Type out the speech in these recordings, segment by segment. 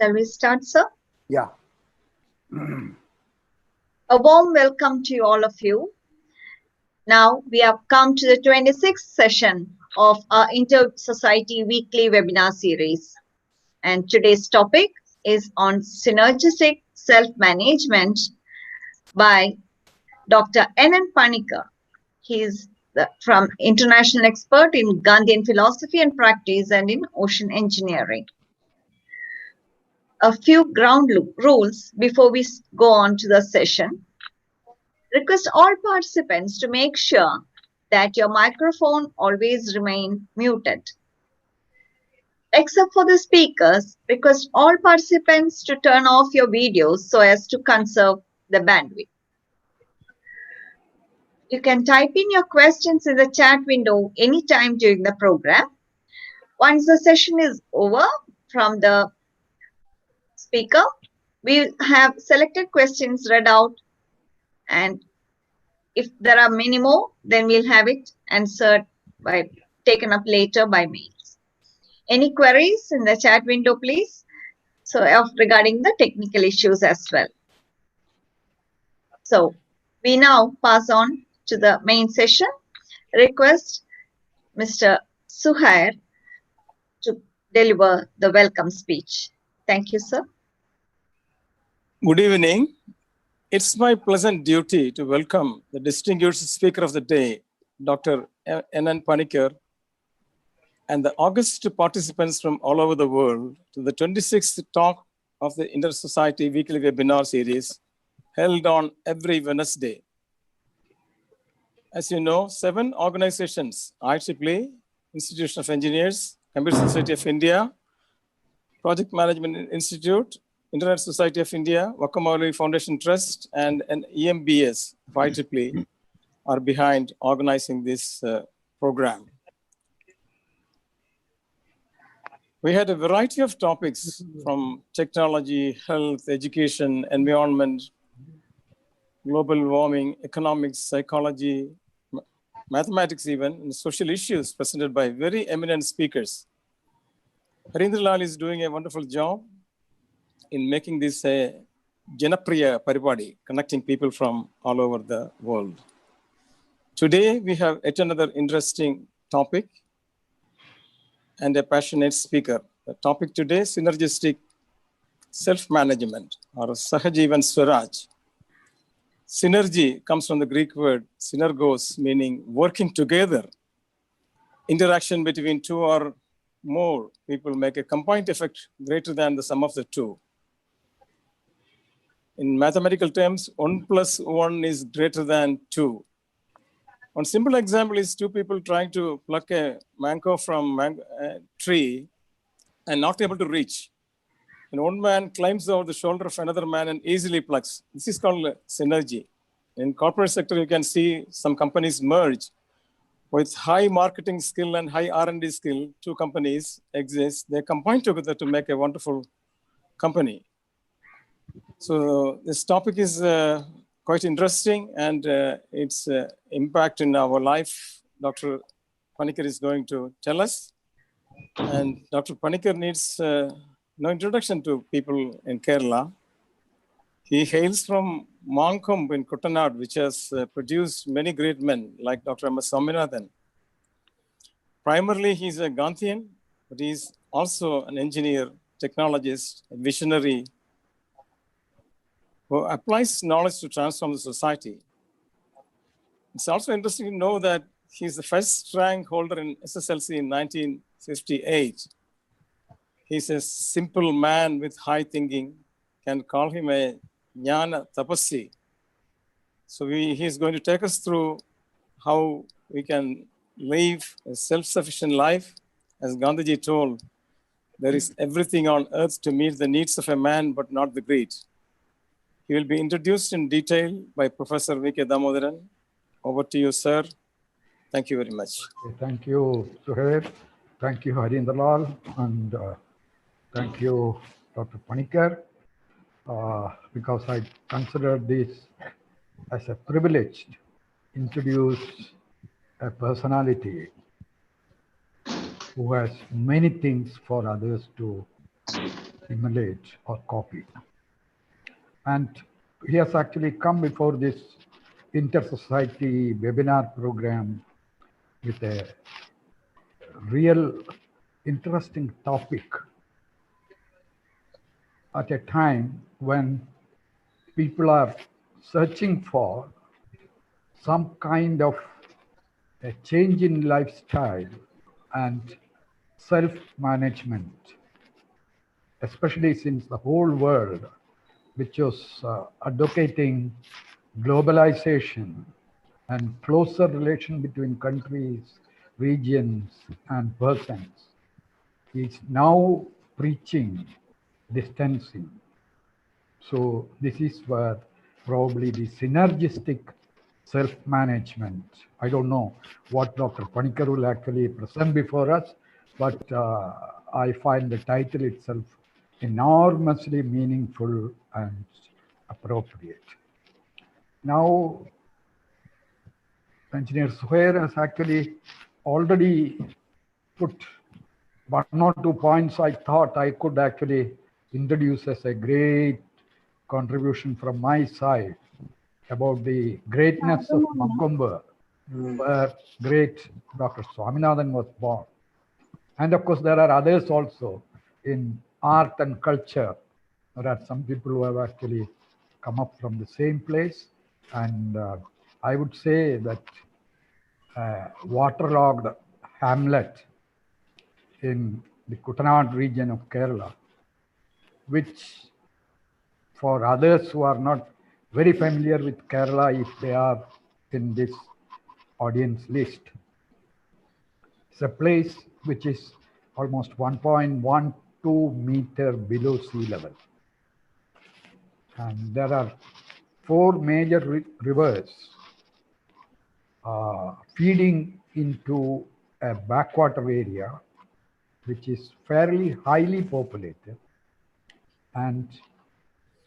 Shall we start, sir? Yeah. A warm welcome to all of you. Now we have come to the 26th session of our Inter-Society Weekly Webinar Series. And today's topic is on Synergistic Self-Management by Dr. N. Panikkar. He is from international expert in Gandhian philosophy and practice and in ocean engineering. A few ground rules before we go on to the session. Request all participants to make sure that your microphone always remain muted. Except for the speakers, request all participants to turn off your videos so as to conserve the bandwidth. You can type in your questions in the chat window anytime during the program. Once the session is over from the speaker, we will have selected questions read out, and if there are many more, then we'll have it answered taken up later by mails. Any queries in the chat window, please? So regarding the technical issues as well. So we now pass on to the main session. Request Mr. Suhair to deliver the welcome speech. Thank you, sir. Good evening. It's my pleasant duty to welcome the distinguished speaker of the day, Dr. N. Panikkar, and the august participants from all over the world to the 26th talk of the Inter-Society Weekly Webinar Series held on every Wednesday. As you know, 7 organizations, IEEE, Institution of Engineers, Computer Society of India, Project Management Institute, Internet Society of India, Wakamali Foundation Trust, and an EMBS of IEEE are behind organizing this program. We had a variety of topics from technology, health, education, environment, global warming, economics, psychology, mathematics even, and social issues presented by very eminent speakers. Harindra Lal is doing a wonderful job in making this a Janapriya Paripadi, connecting people from all over the world. Today, we have yet another interesting topic and a passionate speaker. The topic today, Synergistic Self-Management, or Sahajivan Swaraj. Synergy comes from the Greek word synergos, meaning working together. Interaction between 2 or more people make a combined effect greater than the sum of the 2. In mathematical terms, 1 plus 1 is greater than 2. One simple example is 2 people trying to pluck a mango from a tree and not able to reach. And one man climbs over the shoulder of another man and easily plucks. This is called synergy. In corporate sector, you can see some companies merge with high marketing skill and high R&D skill. 2 companies exist. They combine together to make a wonderful company. So this topic is quite interesting, and its impact in our life, Dr. Panikkar is going to tell us. And Dr. Panikkar needs no introduction to people in Kerala. He hails from Mankum in Kuttanad, which has produced many great men like Dr. M. S. Swaminathan. Primarily, he's a Gandhian, but he's also an engineer, technologist, a visionary, who applies knowledge to transform the society. It's also interesting to know that he's the first rank holder in SSLC in 1958. He's a simple man with high thinking, can call him a Jnana Tapasvi. So he's going to take us through how we can live a self-sufficient life. As Gandhiji told, there is everything on earth to meet the needs of a man, but not the greed. He will be introduced in detail by Professor V.K. Damodaran. Over to you, sir. Thank you very much. Thank you, Suhair. Thank you, Harindra Lal, and thank you, Dr. Panikkar, because I consider this as a privilege to introduce a personality who has many things for others to emulate or copy. And he has actually come before this inter-society webinar program with a real interesting topic at a time when people are searching for some kind of a change in lifestyle and self-management, especially since the whole world, which was advocating globalization and closer relation between countries, regions, and persons, is now preaching distancing. So this is where probably the synergistic self-management, I don't know what Dr. Panikkar will actually present before us, but I find the title itself enormously meaningful and appropriate. Now, Engineer Suhair has actually already put one or two points I thought I could actually introduce as a great contribution from my side about the greatness of Makumba, where great Dr. Swaminathan was born. And of course, there are others also in art and culture. There are some people who have actually come up from the same place. And I would say that waterlogged hamlet in the Kutanad region of Kerala, which for others who are not very familiar with Kerala, if they are in this audience list, it's a place which is almost 1.12 meter below sea level. And there are 4 major rivers feeding into a backwater area, which is fairly highly populated. And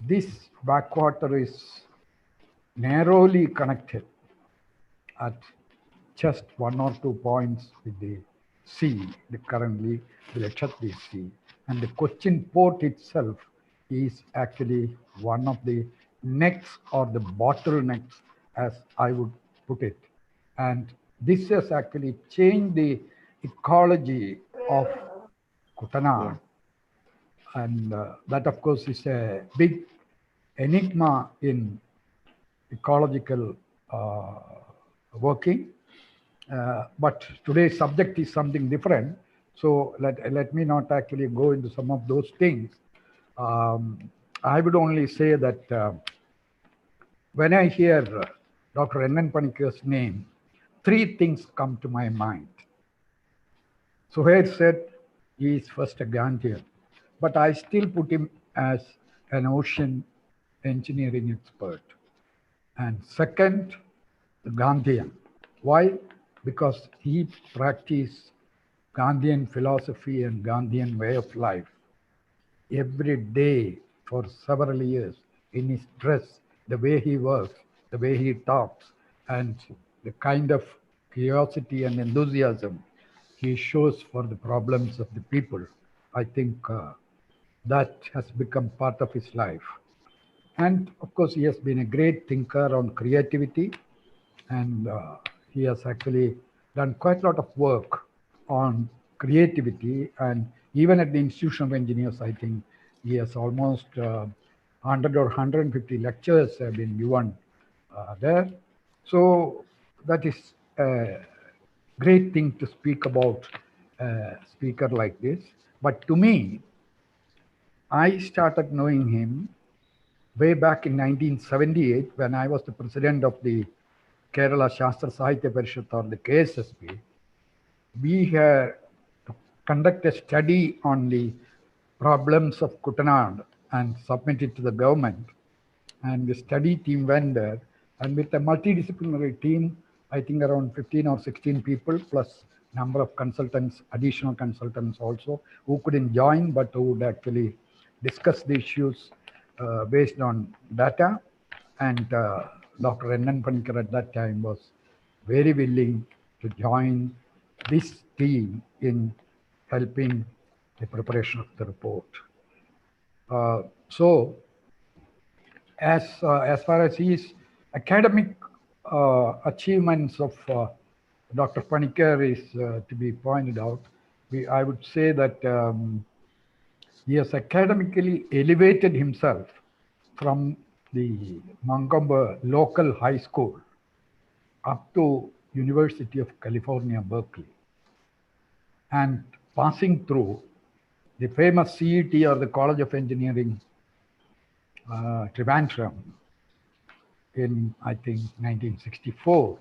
this backwater is narrowly connected at just 1 or 2 points with the sea, currently the Lakshadweep Sea. And the Cochin port itself is actually one of the necks or the bottlenecks, as I would put it. And this has actually changed the ecology of Kutanad. And that, of course, is a big enigma in ecological working. But today's subject is something different. So let me not actually go into some of those things. I would only say that when I hear Dr. N. Panikkar's name, 3 things come to my mind. Suhair said he is first a Gandhian, but I still put him as an ocean engineering expert. And second, the Gandhian. Why? Because he practiced Gandhian philosophy and Gandhian way of life every day for several years, in his dress, the way he works, the way he talks, and the kind of curiosity and enthusiasm he shows for the problems of the people. I think that has become part of his life. And of course, he has been a great thinker on creativity, and he has actually done quite a lot of work on creativity. And even at the Institution of Engineers, I think he has almost 100 or 150 lectures have been given there. So that is a great thing to speak about a speaker like this. But to me, I started knowing him way back in 1978 when I was the president of the Kerala Shastra Sahitya Parishad, or the KSSP. We had to conduct a study on the problems of Kutanad and submit it to the government. And the study team went there, and with a multidisciplinary team, I think around 15 or 16 people, plus number of consultants, additional consultants also, who couldn't join, but who would actually discuss the issues based on data. And Dr. N. Panikkar at that time was very willing to join this team in helping the preparation of the report. So as far as his academic achievements of Dr. Panikkar is to be pointed out, I would say that he has academically elevated himself from the Montgomery local high school up to University of California, Berkeley, and passing through the famous CET or the College of Engineering, Trivandrum, in, I think, 1964.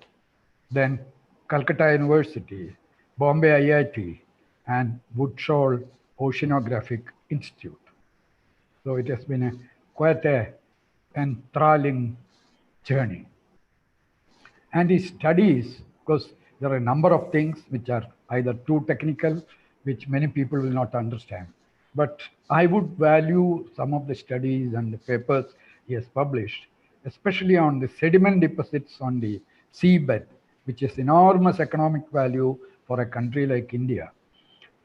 Then Calcutta University, Bombay IIT, and Woodshall Oceanographic Institute. So it has been quite a enthralling journey. And his studies, because there are a number of things which are either too technical, which many people will not understand. But I would value some of the studies and the papers he has published, especially on the sediment deposits on the seabed, which is enormous economic value for a country like India.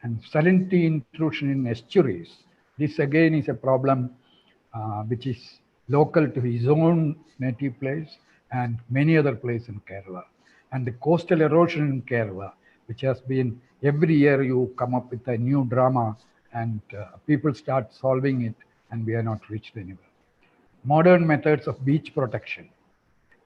And salinity intrusion in estuaries. This again is a problem which is local to his own native place and many other places in Kerala. And the coastal erosion in Kerala, which has been every year you come up with a new drama and people start solving it and we are not reached anywhere. Modern methods of beach protection,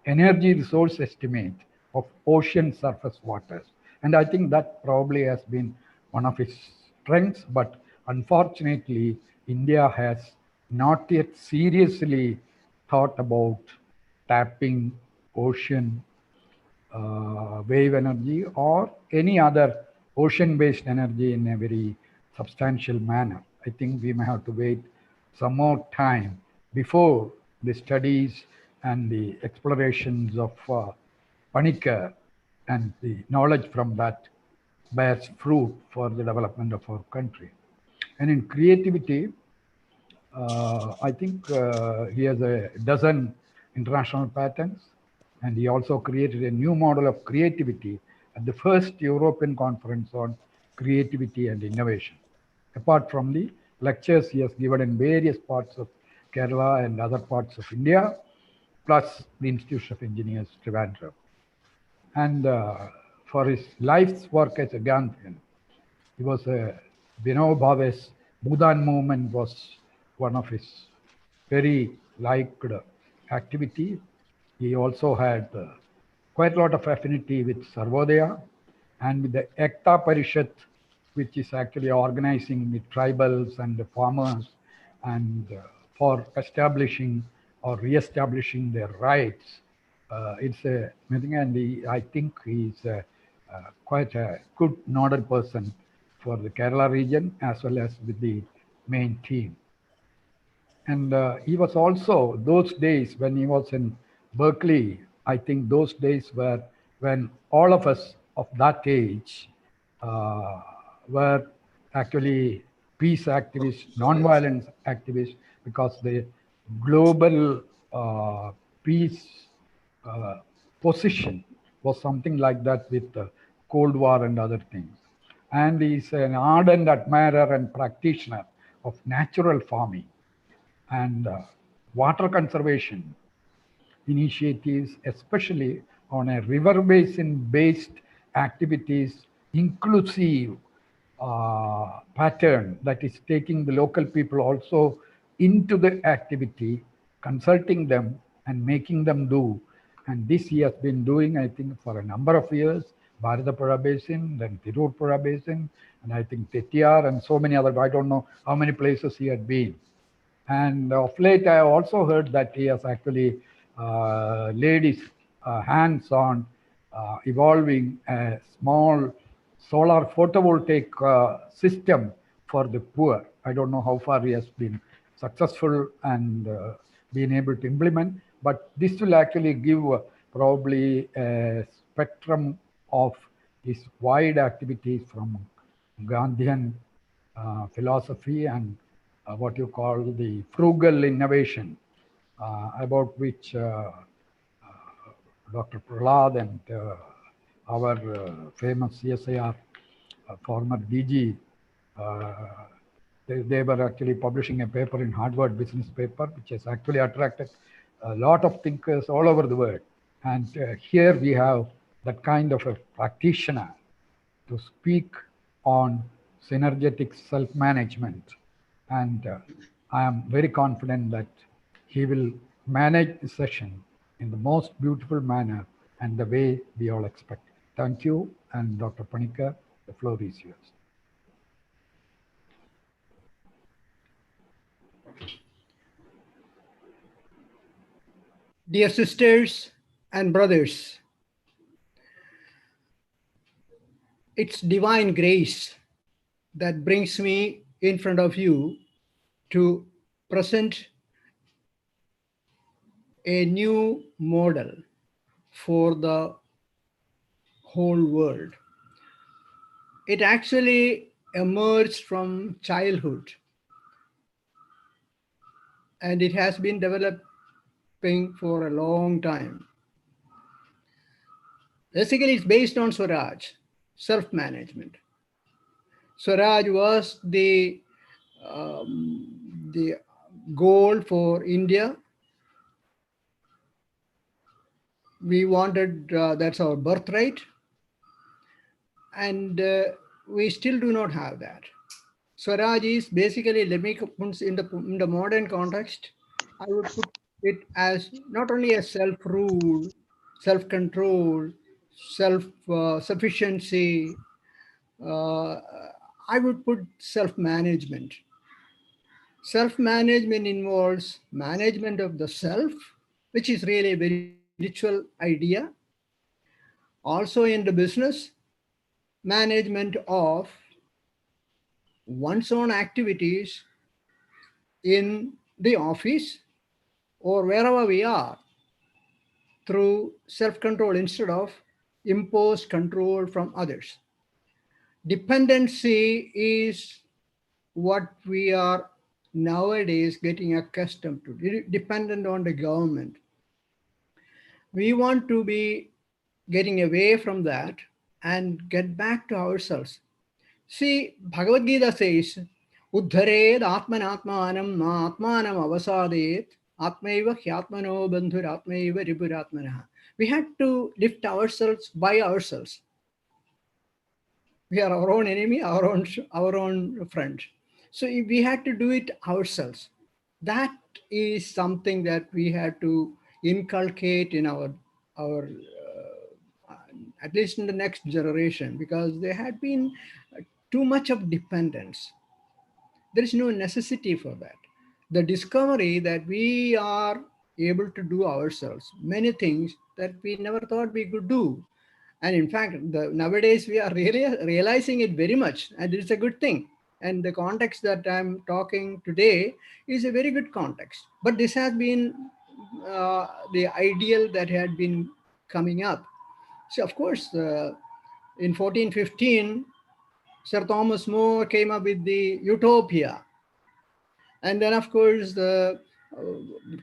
energy resource estimate of ocean surface waters. And I think that probably has been one of its strengths, but unfortunately, India has not yet seriously thought about tapping ocean wave energy or any other ocean-based energy in a very substantial manner. I think we may have to wait some more time before the studies and the explorations of Panikkar and the knowledge from that bears fruit for the development of our country. And in creativity, I think he has a dozen international patents, and he also created a new model of creativity at the first European conference on creativity and innovation. Apart from the lectures he has given in various parts of Kerala and other parts of India, plus the Institute of Engineers, Trivandrum. And for his life's work as a Gandhian, he was a Vinoba Bhave's Bhudan movement was one of his very liked activity. He also had quite a lot of affinity with Sarvodaya and with the Ekta Parishat, which is actually organizing the tribals and the farmers and for establishing or re-establishing their rights. It's a meeting, and I think he's quite a good nodal person for the Kerala region as well as with the main team. And he was also, those days when he was in Berkeley, I think those days were when all of us of that age were actually peace activists, nonviolence activists, because the global peace position was something like that with the Cold War and other things. And he's an ardent admirer and practitioner of natural farming and water conservation initiatives, especially on a river basin based activities, inclusive pattern that is taking the local people also into the activity, consulting them and making them do. And this he has been doing, I think, for a number of years. Bharatapura Basin, then Tirupura Basin, and I think Tetiyar and so many other, I don't know how many places he had been. And of late, I also heard that he has actually laid his hands on evolving a small solar photovoltaic system for the poor. I don't know how far he has been successful and been able to implement, but this will actually give probably a spectrum of his wide activities from Gandhian philosophy and what you call the frugal innovation, about which Dr. Prahlad and our famous CSIR former DG They were actually publishing a paper in Harvard Business Paper, which has actually attracted a lot of thinkers all over the world. And here we have that kind of a practitioner to speak on synergetic self-management. And I am very confident that he will manage the session in the most beautiful manner and the way we all expect. Thank you. And Dr. Panikkar, the floor is yours. Dear sisters and brothers, it's divine grace that brings me in front of you to present a new model for the whole world. It actually emerged from childhood, and it has been developing for a long time. Basically, it's based on Swaraj, self-management. Swaraj was the goal for India. We wanted, that's our birthright, and we still do not have that. Swaraj is basically, let me put in the modern context, I would put it as not only a self-rule, self-control, self-sufficiency, I would put self-management. Self-management involves management of the self, which is really a very spiritual idea. Also in the business, management of one's own activities in the office or wherever we are through self-control instead of imposed control from others. Dependency is what we are nowadays getting accustomed to, dependent on the government. We want to be getting away from that and get back to ourselves. See, Bhagavad Gita says, Uddhared Atmanatmanam na Atmanam avasadet Atmaiva Hyatmano Bandhur Atmaiva Ripuratmanaha. We had to lift ourselves by ourselves. We are our own enemy, our own friend. So we had to do it ourselves. That is something that we had to inculcate in our at least in the next generation, because there had been too much of dependence. There is no necessity for that. The discovery that we are able to do ourselves many things that we never thought we could do. And in fact, nowadays we are really realizing it very much, and it's a good thing. And the context that I'm talking today is a very good context. But this has been the ideal that had been coming up. So of course, in 1415, Sir Thomas More came up with the utopia. And then, of course,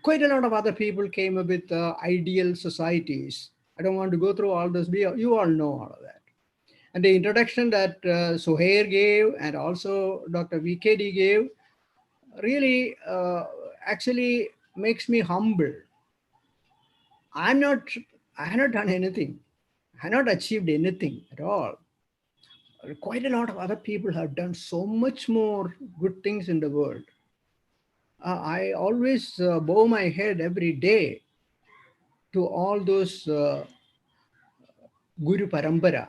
quite a lot of other people came up with ideal societies. I don't want to go through all this. You all know all of that. And the introduction that Suhair gave and also Dr. VKD gave really actually makes me humble. I have not done anything. I have not achieved anything at all. Quite a lot of other people have done so much more good things in the world. I always bow my head every day to all those Guru Parambara,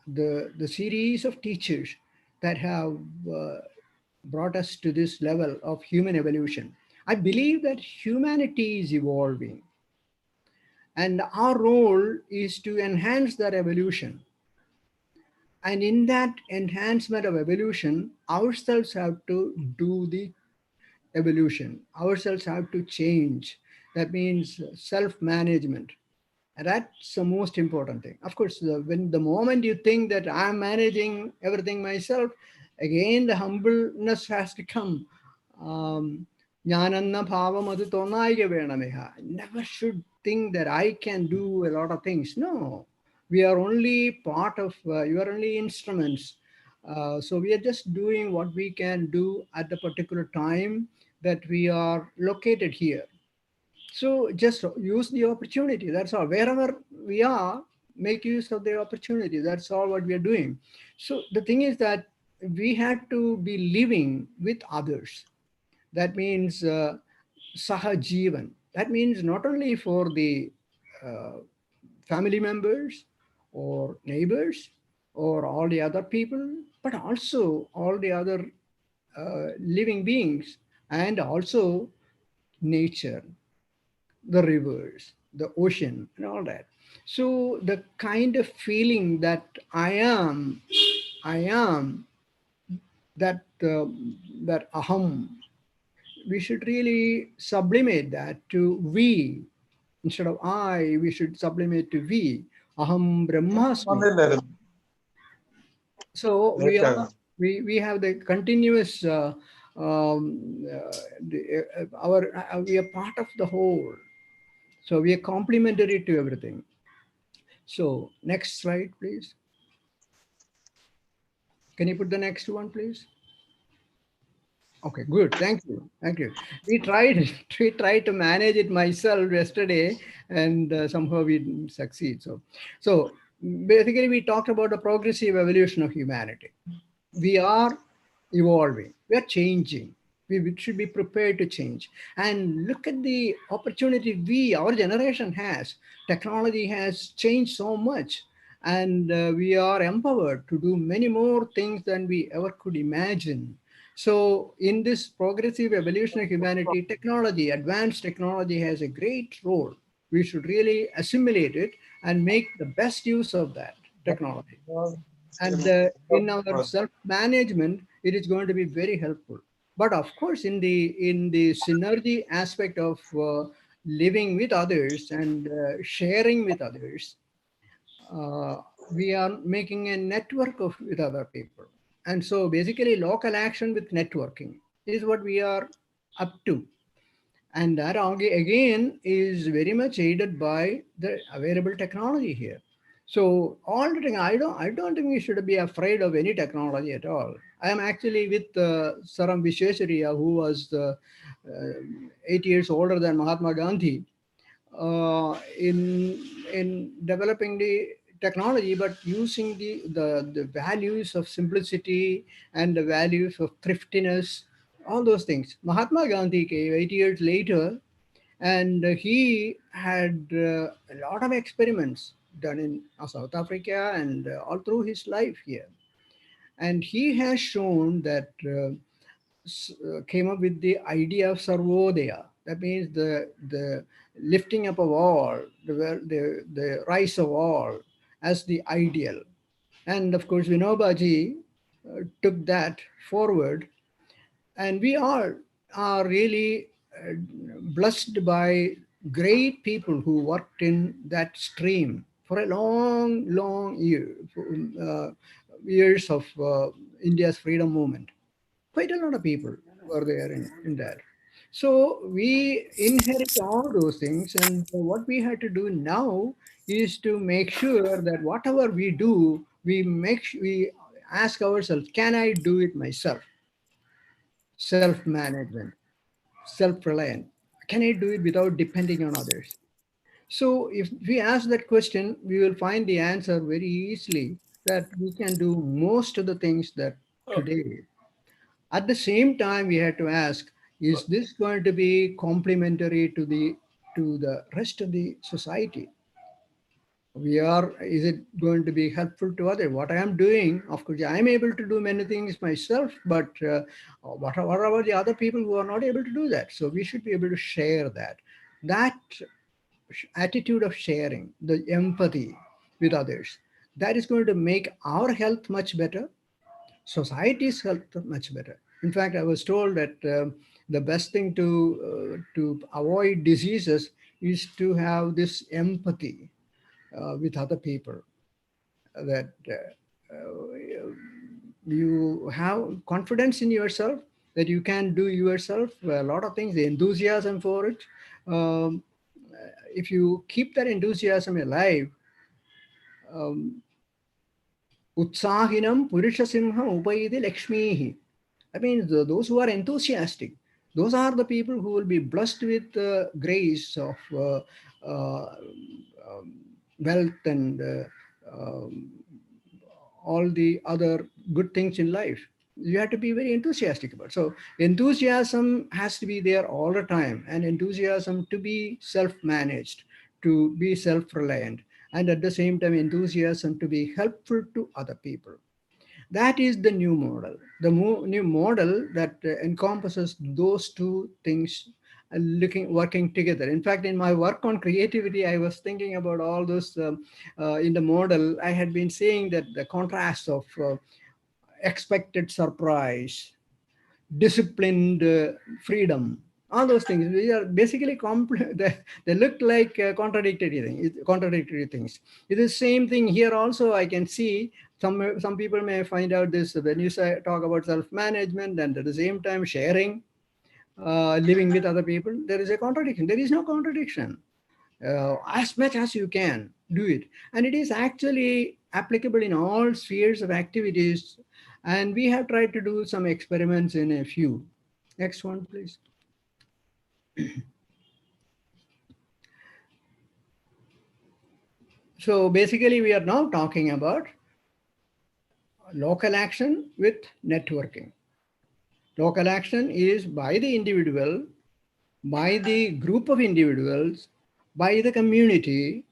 the series of teachers that have brought us to this level of human evolution. I believe that humanity is evolving, and our role is to enhance that evolution. And in that enhancement of evolution, ourselves have to do the evolution. Ourselves have to change. That means self-management. And that's the most important thing. Of course, when the moment you think that I'm managing everything myself, again, the humbleness has to come. Jnananna bhavam adu tonaiga venameha. Never should think that I can do a lot of things. No, we are only part of, you are only instruments. So we are just doing what we can do at the particular time that we are located here. So just use the opportunity. That's all. Wherever we are, make use of the opportunity. That's all what we are doing. So the thing is that we had to be living with others. That means sahajivan. That means not only for the uh, family members or neighbors or all the other people, but also all the other living beings, and also nature, the rivers, the ocean, and all that. So the kind of feeling that I am that aham, we should really sublimate that to we. Instead of I, we should sublimate to we. Aham Brahmasmi. So we have the continuous we are part of the whole. So we are complementary to everything. So next slide, please. Can you put the next one, please? Okay, good. Thank you. Thank you. We tried we tried to manage it myself yesterday, and somehow we didn't succeed. So basically, we talked about the progressive evolution of humanity. We are evolving. We are changing. We should be prepared to change. And look at the opportunity our generation has. Technology has changed so much, and we are empowered to do many more things than we ever could imagine. So, in this progressive evolution of humanity, technology, advanced technology has a great role. We should really assimilate it and make the best use of that technology. And in our self-management, it is going to be very helpful. But of course, in the synergy aspect of living with others and sharing with others, uh, we are making a network with other people. And so basically local action with networking is what we are up to. And that again is very much aided by the available technology here. So all the thing, I don't think we should be afraid of any technology at all. I am actually with Saram Vishwesariya, who was 8 years older than Mahatma Gandhi, in developing the technology, but using the values of simplicity and the values of thriftiness, all those things. Mahatma Gandhi came 8 years later, and he had a lot of experiments done in South Africa and all through his life here. And he has shown that came up with the idea of Sarvodaya. That means the lifting up of all, the rise of all as the ideal. And of course, Vinobaji took that forward, and we all are really blessed by great people who worked in that stream for a long years of India's freedom movement. Quite a lot of people were there in that. So we inherit all those things, and what we had to do now is to make sure that whatever we do, we ask ourselves, can I do it myself? Self-management, self-reliant. Can I do it without depending on others? So if we ask that question, we will find the answer very easily, that we can do most of the things that today. At the same time, we had to ask, is this going to be complementary to the rest of the society? Is it going to be helpful to others? What I am doing, of course, I am able to do many things myself, but what about the other people who are not able to do that? So we should be able to share that. That attitude of sharing, the empathy with others, that is going to make our health much better, society's health much better. In fact, I was told that the best thing to avoid diseases is to have this empathy with other people. That you have confidence in yourself, that you can do yourself a lot of things. The enthusiasm for it. Um, if you keep that enthusiasm alive, um, Utsahinam Purushasimha Upaidi Lakshmihi. I mean, those who are enthusiastic, those are the people who will be blessed with grace of wealth and all the other good things in life. You have to be very enthusiastic about. So enthusiasm has to be there all the time, and enthusiasm to be self-managed, to be self-reliant, and at the same time enthusiasm to be helpful to other people. That is the new model. The new model that encompasses those two things, working together. In fact, in my work on creativity, I was thinking about all those in the model. I had been saying that the contrast of expected surprise, disciplined freedom, all those things. We are basically they look like contradictory things. It is the same thing here also. I can see some people may find out this when you talk about self-management and at the same time sharing, living with other people. There is a contradiction. There is no contradiction. As much as you can do it, and it is actually applicable in all spheres of activities, and we have tried to do some experiments in a few. Next one, please. So basically we are now talking about local action with networking. Local action is by the individual, by the group of individuals, by the community,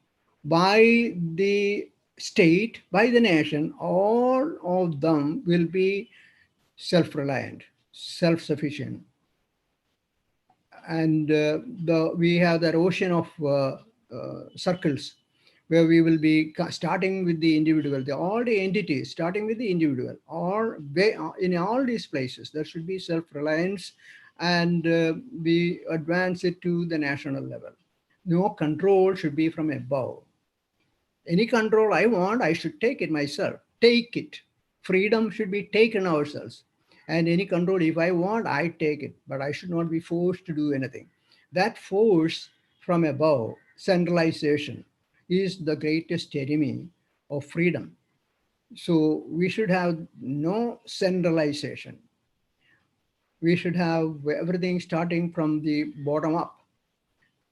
by the state, by the nation. All of them will be self-reliant, self-sufficient. And we have that ocean of circles where we will be starting with the individual, all the entities starting with the individual, or in all these places there should be self-reliance, and we advance it to the national level. No control should be from above. Any control I want, I should take it myself. Take it. Freedom should be taken ourselves. And any control, if I want, I take it. But I should not be forced to do anything. That force from above, centralization, is the greatest enemy of freedom. So we should have no centralization. We should have everything starting from the bottom up.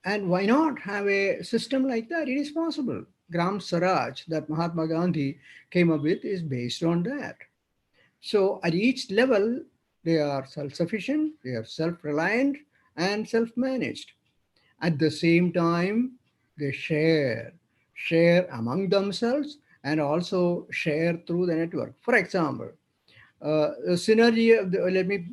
And why not have a system like that? It is possible. Gram Swaraj that Mahatma Gandhi came up with is based on that. So at each level, they are self-sufficient, they are self-reliant, and self-managed. At the same time, they share among themselves and also share through the network. For example, synergy, let me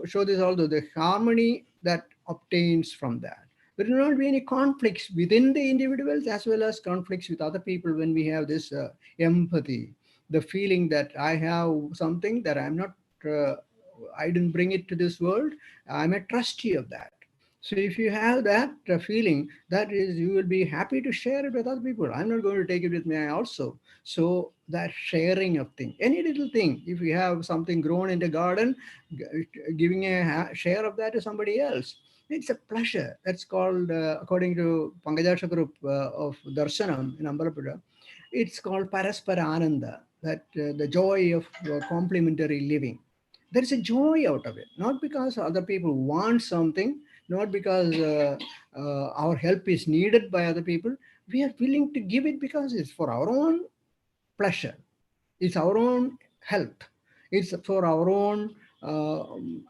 show this also, the harmony that obtains from that. There will not be any conflicts within the individuals as well as conflicts with other people when we have this empathy, the feeling that I have something that I'm not, I didn't bring it to this world, I'm a trustee of that. So if you have that feeling, that is, you will be happy to share it with other people. I'm not going to take it with me also. So that sharing of thing, any little thing, if you have something grown in the garden, giving a share of that to somebody else, it's a pleasure. That's called, according to Pankajasha group of Darshanam in Ambalapura, it's called Paraspara Ananda, that the joy of complementary living. There is a joy out of it, not because other people want something, not because our help is needed by other people. We are willing to give it because it's for our own pleasure, it's our own health, it's for our own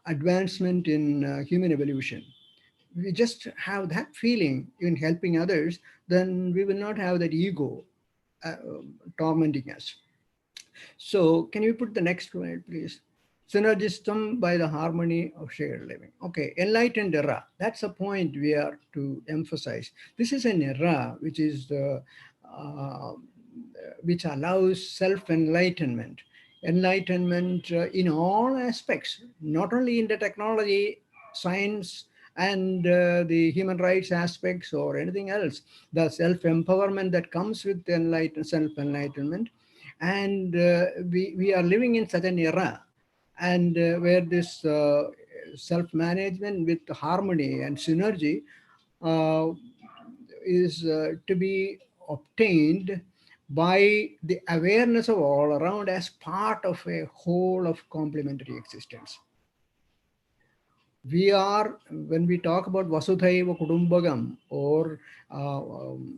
advancement in human evolution. We just have that feeling in helping others, then we will not have that ego uh, tormenting us. So can you put the next slide, please? Synergism by the harmony of shared living. Okay, enlightened era. That's a point we are to emphasize. This is an era which is which allows self-enlightenment. Enlightenment in all aspects, not only in the technology, science, and the human rights aspects or anything else. The self-empowerment that comes with self-enlightenment. And we are living in such an era, and where this self-management with harmony and synergy uh, is to be obtained by the awareness of all around as part of a whole of complementary existence. We are, when we talk about Vasudhaiva Kudumbagam or Aham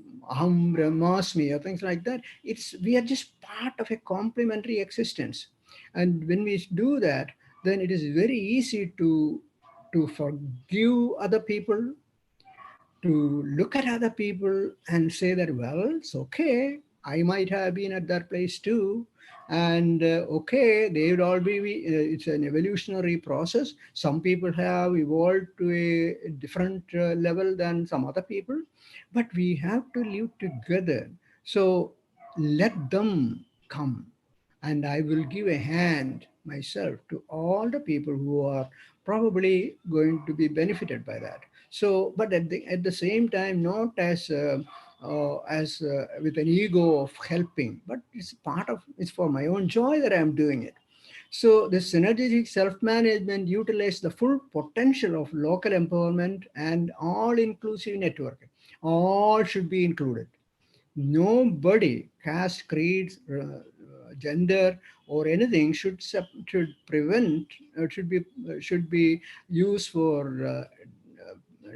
Brahmasmi or things like that, we are just part of a complementary existence. And when we do that, then it is very easy to forgive other people, to look at other people and say that, well, it's okay. I might have been at that place too. And okay, they would all be, it's an evolutionary process. Some people have evolved to a different level than some other people, but we have to live together. So let them come, and I will give a hand myself to all the people who are probably going to be benefited by that. So, but at the same time, not as with an ego of helping, but it's for my own joy that I'm doing it. So this synergistic self-management utilizes the full potential of local empowerment and all-inclusive network. All should be included. Nobody, caste, creed, gender, or anything should prevent should be used for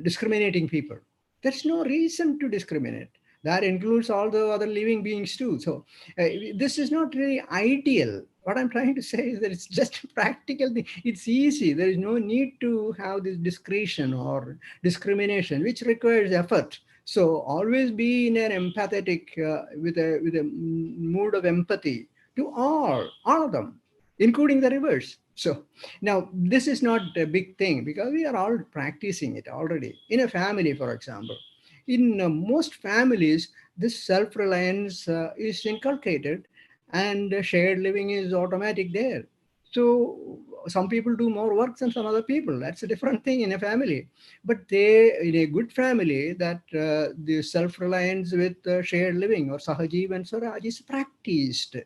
discriminating people. There's no reason to discriminate. That includes all the other living beings too. So this is not really ideal. What I'm trying to say is that it's just a practical thing. It's easy. There is no need to have this discretion or discrimination, which requires effort. So always be in an empathetic, with a mood of empathy to all of them, including the rivers. So now this is not a big thing because we are all practicing it already in a family, for example. In most families, this self-reliance is inculcated, and shared living is automatic there. So some people do more work than some other people. That's a different thing in a family. But in a good family, that the self-reliance with shared living or sahajivan swaraj is practiced.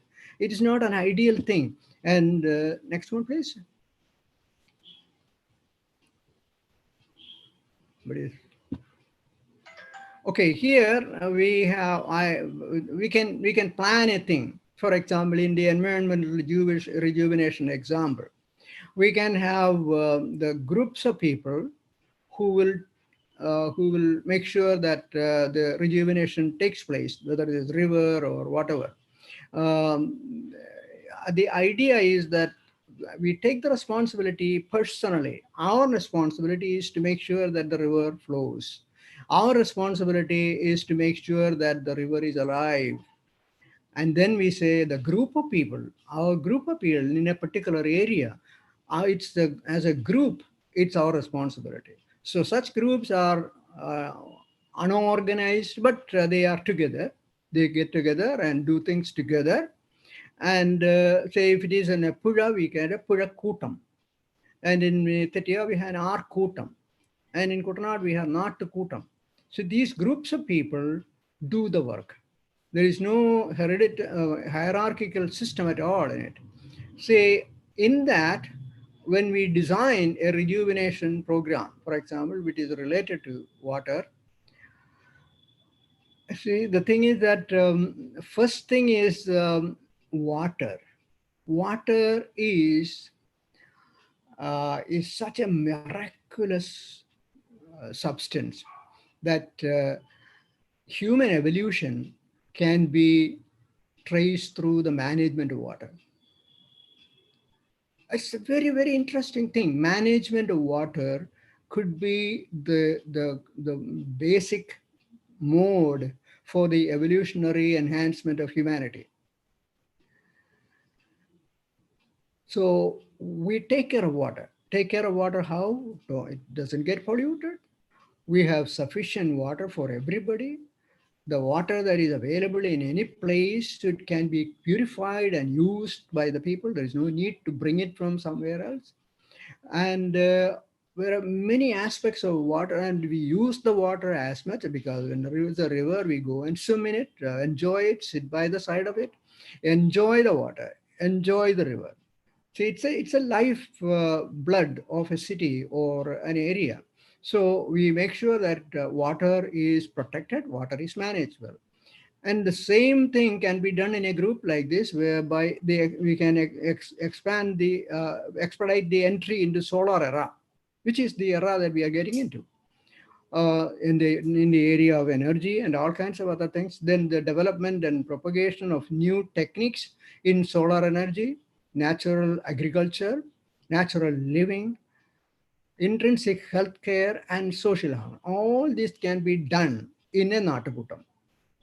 It is not an ideal thing. And next one, please. Okay, here we can plan a thing. For example, in the environmental rejuvenation example, we can have the groups of people who will make sure that the rejuvenation takes place, whether it is river or whatever. The idea is that we take the responsibility personally. Our responsibility is to make sure that the river flows. Our responsibility is to make sure that the river is alive. And then we say the group of people, our group of people in a particular area, as a group, it's our responsibility. So such groups are unorganized, but they are together. They get together and do things together. And say if it is in a Puja, we can have a Puja Kutam. And in Tetia, we have R Kutam. And in Kutanad, we have Nat Kutam. So these groups of people do the work. There is no hierarchical system at all in it. Say, in that, when we design a rejuvenation program, for example, which is related to water, see, the thing is that first thing is water. Water is such a miraculous substance that human evolution can be traced through the management of water. It's a very, very interesting thing. Management of water could be the basic mode for the evolutionary enhancement of humanity. So we take care of water. Take care of water how? So it doesn't get polluted. We have sufficient water for everybody. The water that is available in any place, it can be purified and used by the people. There is no need to bring it from somewhere else. And there are many aspects of water, and we use the water as much because when there is a river, we go and swim in it, enjoy it, sit by the side of it, enjoy the water, enjoy the river. See, it's a life blood of a city or an area. So we make sure that water is protected, water is managed well. And the same thing can be done in a group like this, whereby we can expand the expedite the entry into solar era, which is the era that we are getting into in the area of energy and all kinds of other things. Then the development and propagation of new techniques in solar energy, natural agriculture, natural living, intrinsic healthcare, and social harm. All this can be done in a Natakutam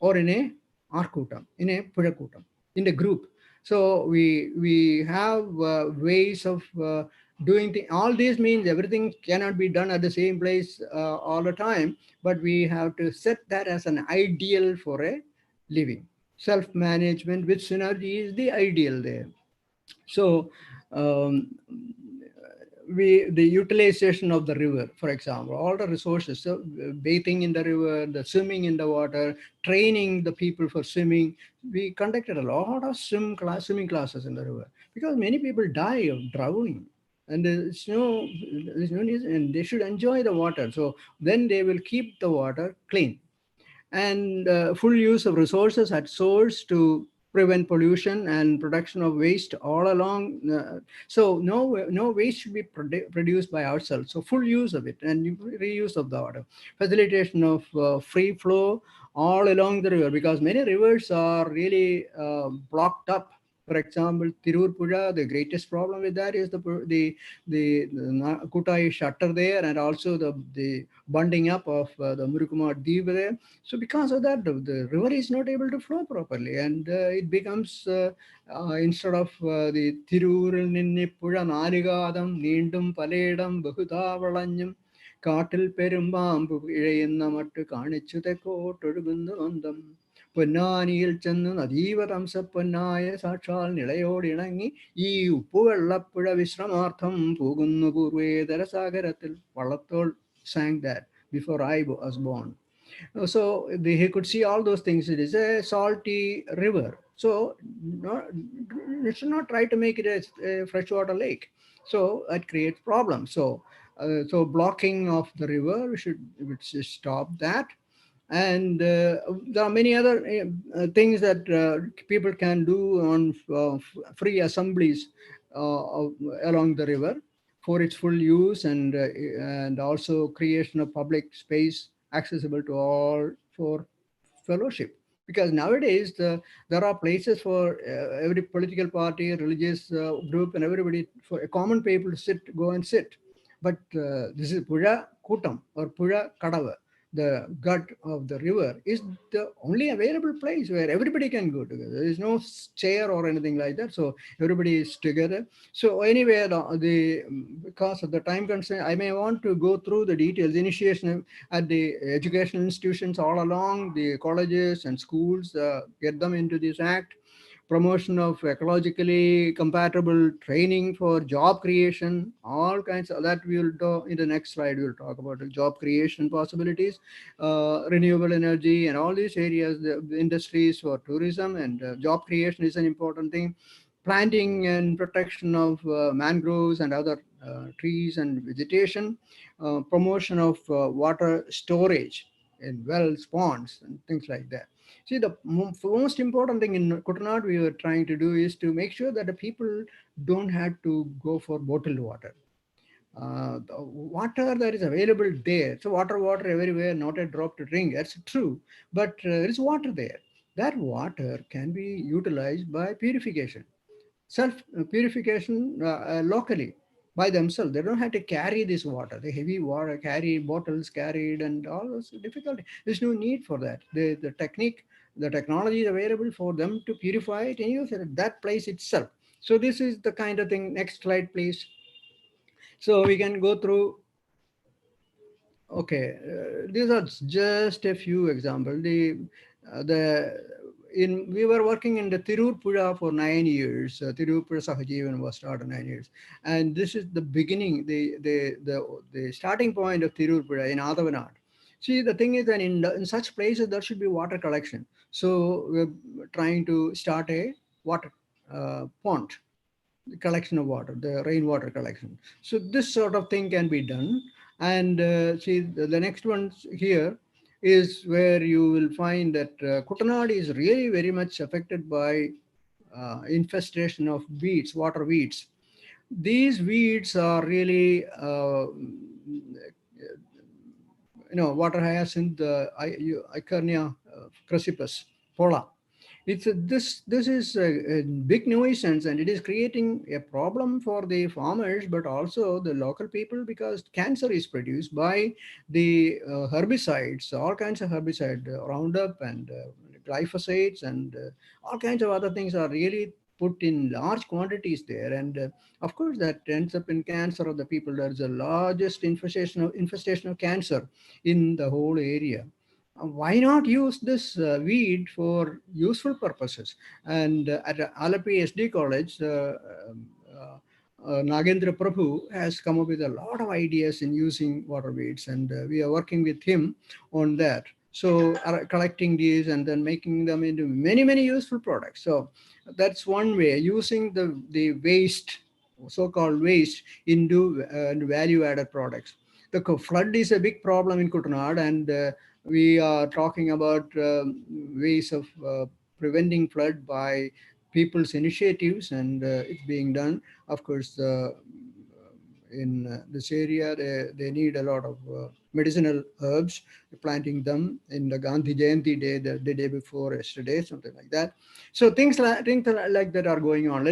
or in a Arkutam, in a Pujakutam, in the group. So we have ways of doing things. All this means everything cannot be done at the same place all the time, but we have to set that as an ideal for a living. Self-management with synergy is the ideal there. So um, the utilization of the river, for example, all the resources, so bathing in the river, the swimming in the water, training the people for swimming. We conducted a lot of swimming classes in the river because many people die of drowning. And there's no need, and they should enjoy the water. So then they will keep the water clean, and full use of resources at source to prevent pollution and production of waste all along. So no waste should be produced by ourselves. So full use of it and reuse of the water. Facilitation of free flow all along the river, because many rivers are really blocked up. For example, Tirur Puja, the greatest problem with that is the Kutai shutter there, and also the bunding up of the Murukumar Deep there. So because of that, the river is not able to flow properly, and it becomes instead of the Tiruril Ninni Puja Narigadam Nindum Paledam Bahutavalanjam കാട്ടിൽ പെരുമ്പാമ്പ് ഇഴയുന്ന മട്ട് കാണിച്ചു തെക്കോട്ടൊഴുകുന്ന ബന്ധം പൊന്നാനിയിൽ ചെന്ന് നദീവതംസപ്പൊന്നായ സാക്ഷാൽ നിളയോടിണങ്ങി ഈ ഉപ്പുവെള്ളപ്പുഴ വിശ്രമാർത്ഥം പോകുന്നു പൂർവേതര സാഗരത്തിൽ. Vallathol sang that before I was born. So he could see all those things. It is a salty river. So it should not try to make it a freshwater lake. So that creates problems. So blocking of the river, we should stop that. And there are many other things that people can do on free assemblies along the river for its full use, and also creation of public space accessible to all for fellowship. Because nowadays there are places for every political party, religious group, and everybody, for a common people to go and sit. But this is Puja Kutam or Puja Kadava, the gut of the river, is the only available place where everybody can go together. There is no chair or anything like that, so everybody is together. So anyway, because of the time constraint, I may want to go through the details. Initiation at the educational institutions all along, the colleges and schools, get them into this act. Promotion of ecologically compatible training for job creation, all kinds of that we will do in the next slide. We will talk about the job creation possibilities, renewable energy, and all these areas, the industries for tourism, and job creation is an important thing. Planting and protection of mangroves and other trees and vegetation, promotion of water storage in wells, ponds, and things like that. See, the most important thing in Kutanad we were trying to do is to make sure that the people don't have to go for bottled water. The water that is available there, so water everywhere, not a drop to drink, that's true, but there is water there. That water can be utilized by purification, self purification locally by themselves. They don't have to carry this water, the heavy water, carry bottles carried, and all those difficulty. There's no need for that. The technique, the technology is available for them to purify it and use it at that place itself. So this is the kind of thing. Next slide, please. So we can go through. Okay, these are just a few examples. The in we were working in the Tirur Puja for 9 years. Tirur Puja Sahajivan was started 9 years, and this is the beginning, the starting point of Tirur Puja in Adhavanad. See, the thing is that in such places there should be water collection. So we're trying to start a water pond, the collection of water, the rainwater collection. So this sort of thing can be done. And see the next ones here. is where you will find that Kutanad is really very much affected by infestation of weeds, water weeds. These weeds are really, water hyacinth, Icernia crucipus, pola. This is a big nuisance, and it is creating a problem for the farmers, but also the local people, because cancer is produced by the herbicides, all kinds of herbicide, Roundup and glyphosates, and all kinds of other things are really put in large quantities there, and of course that ends up in cancer of the people. There is the largest infestation of cancer in the whole area. Why not use this weed for useful purposes? And at Alapi SD College, Nagendra Prabhu has come up with a lot of ideas in using water weeds, and we are working with him on that. So collecting these and then making them into many, many useful products. So that's one way, using the waste, so-called waste, into value-added products. The flood is a big problem in Kutanad, and we are talking about ways of preventing flood by people's initiatives, and it's being done. Of course, in this area, they need a lot of medicinal herbs, planting them in the Gandhi Jayanti day, the day before yesterday, something like that. So things like that are going on.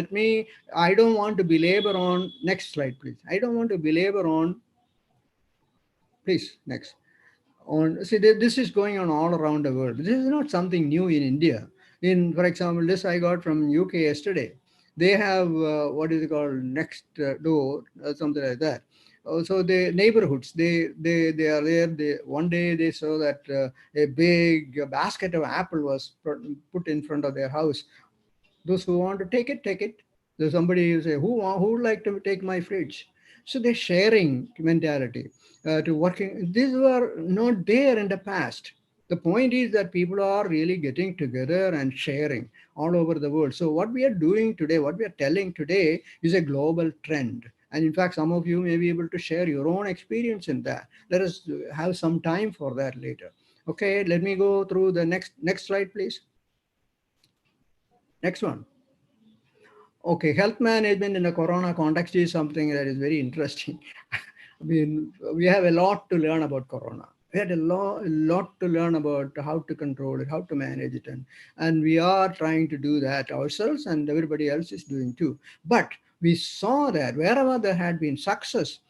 I don't want to belabor on, next slide, please. I don't want to belabor on, please, next. See, this is going on all around the world. This is not something new in India. For example, this I got from UK yesterday. They have what is it called, next door, something like that. So the neighborhoods, they are there. One day they saw that a big basket of apple was put in front of their house. Those who want to take it, take it. There's somebody who say, who would like to take my fridge? So they're sharing mentality to working. These were not there in the past. The point is that people are really getting together and sharing all over the world. So what we are doing today, what we are telling today, is a global trend. And in fact, some of you may be able to share your own experience in that. Let us have some time for that later. Okay, let me go through the next slide, please. Next one. Okay, health management in the corona context is something that is very interesting. I mean, we have a lot to learn about corona. We had a lot to learn about how to control it, how to manage it, and we are trying to do that ourselves, and everybody else is doing too. But we saw that wherever there had been success,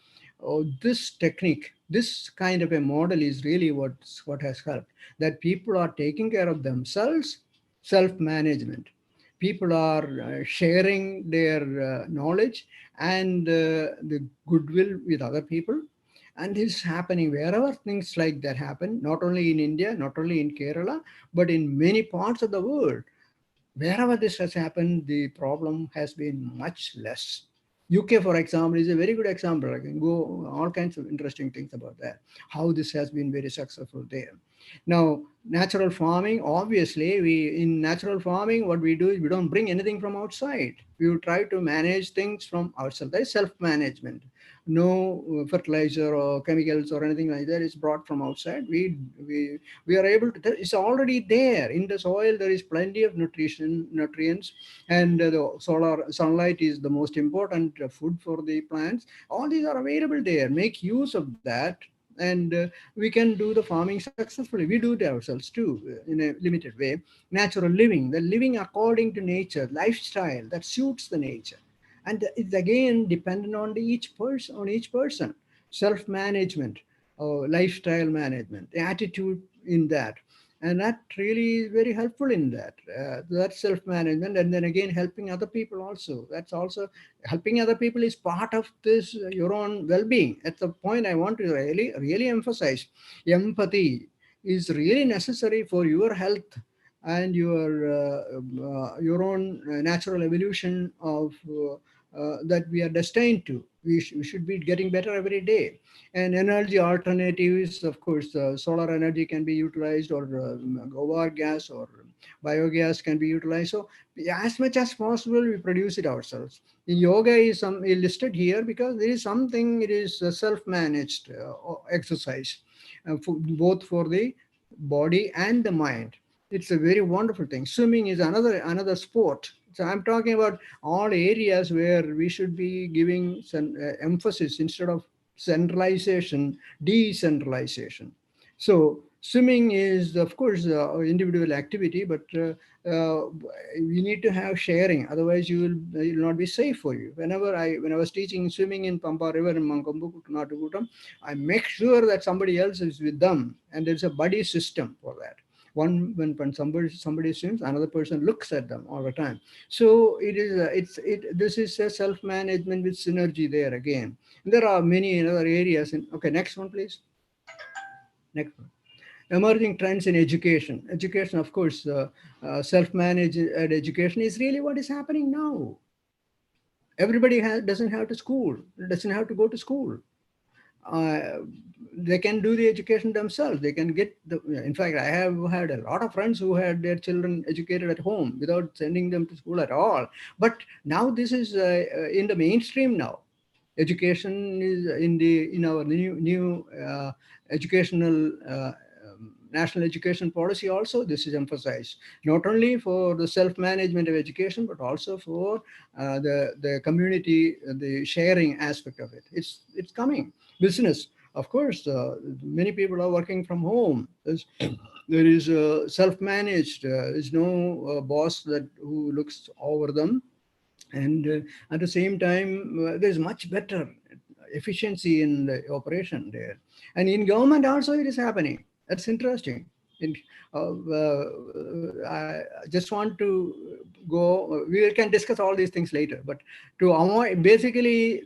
this technique, this kind of a model is really what has helped. That people are taking care of themselves, self-management. People are sharing their knowledge and the goodwill with other people. And this is happening wherever things like that happen, not only in India, not only in Kerala, but in many parts of the world. Wherever this has happened, the problem has been much less. UK, for example, is a very good example. I can go all kinds of interesting things about that, how this has been very successful there. Now, natural farming, obviously, in natural farming, what we do is we don't bring anything from outside. We try to manage things from ourselves. That is self-management. No fertilizer or chemicals or anything like that is brought from outside. We are able to, it's already there in the soil. There is plenty of nutrients, and the solar sunlight is the most important food for the plants. All these are available there. Make use of that, and we can do the farming successfully. We do it ourselves too, in a limited way. Natural living, the living according to nature, lifestyle that suits the nature, and it's again dependent on each person. Self-management, lifestyle management, the attitude in that, and that really is very helpful in that. That's self-management, and then again helping other people also. That's also, helping other people is part of this your own well-being. At the point I want to really emphasize, empathy is really necessary for your health and your own natural evolution of that we are destined to. We should be getting better every day. And energy alternatives, of course, solar energy can be utilized, or gobar gas or biogas can be utilized. So as much as possible, we produce it ourselves. In yoga is listed here because there is something, it is a self-managed exercise, both for the body and the mind. It's a very wonderful thing. Swimming is another sport. So I'm talking about all areas where we should be giving some emphasis instead of centralization, decentralization. So swimming is, of course, individual activity, but you need to have sharing. Otherwise, you will not be safe for you. When I was teaching swimming in Pampa River in Mankambu, I make sure that somebody else is with them, and there's a buddy system for that. When somebody swims, another person looks at them all the time. So it is this is a self management with synergy there again. And there are many other areas. Okay, next one, please. Next one. Emerging trends in education. Education, of course, self-managed education is really what is happening now. Everybody doesn't have to school, doesn't have to go to school. Uh, they can do the education themselves. They can get the. In fact, I have had a lot of friends who had their children educated at home without sending them to school at all. But now this is in the mainstream now. Education is in our new educational national education policy also. This is emphasized not only for the self-management of education but also for the community, the sharing aspect of it. It's coming. Business, of course, many people are working from home. There is self-managed. There's no boss who looks over them, and at the same time there's much better efficiency in the operation there. And in government also it is happening. That's interesting. in, I just want to go, we can discuss all these things later, but to avoid, basically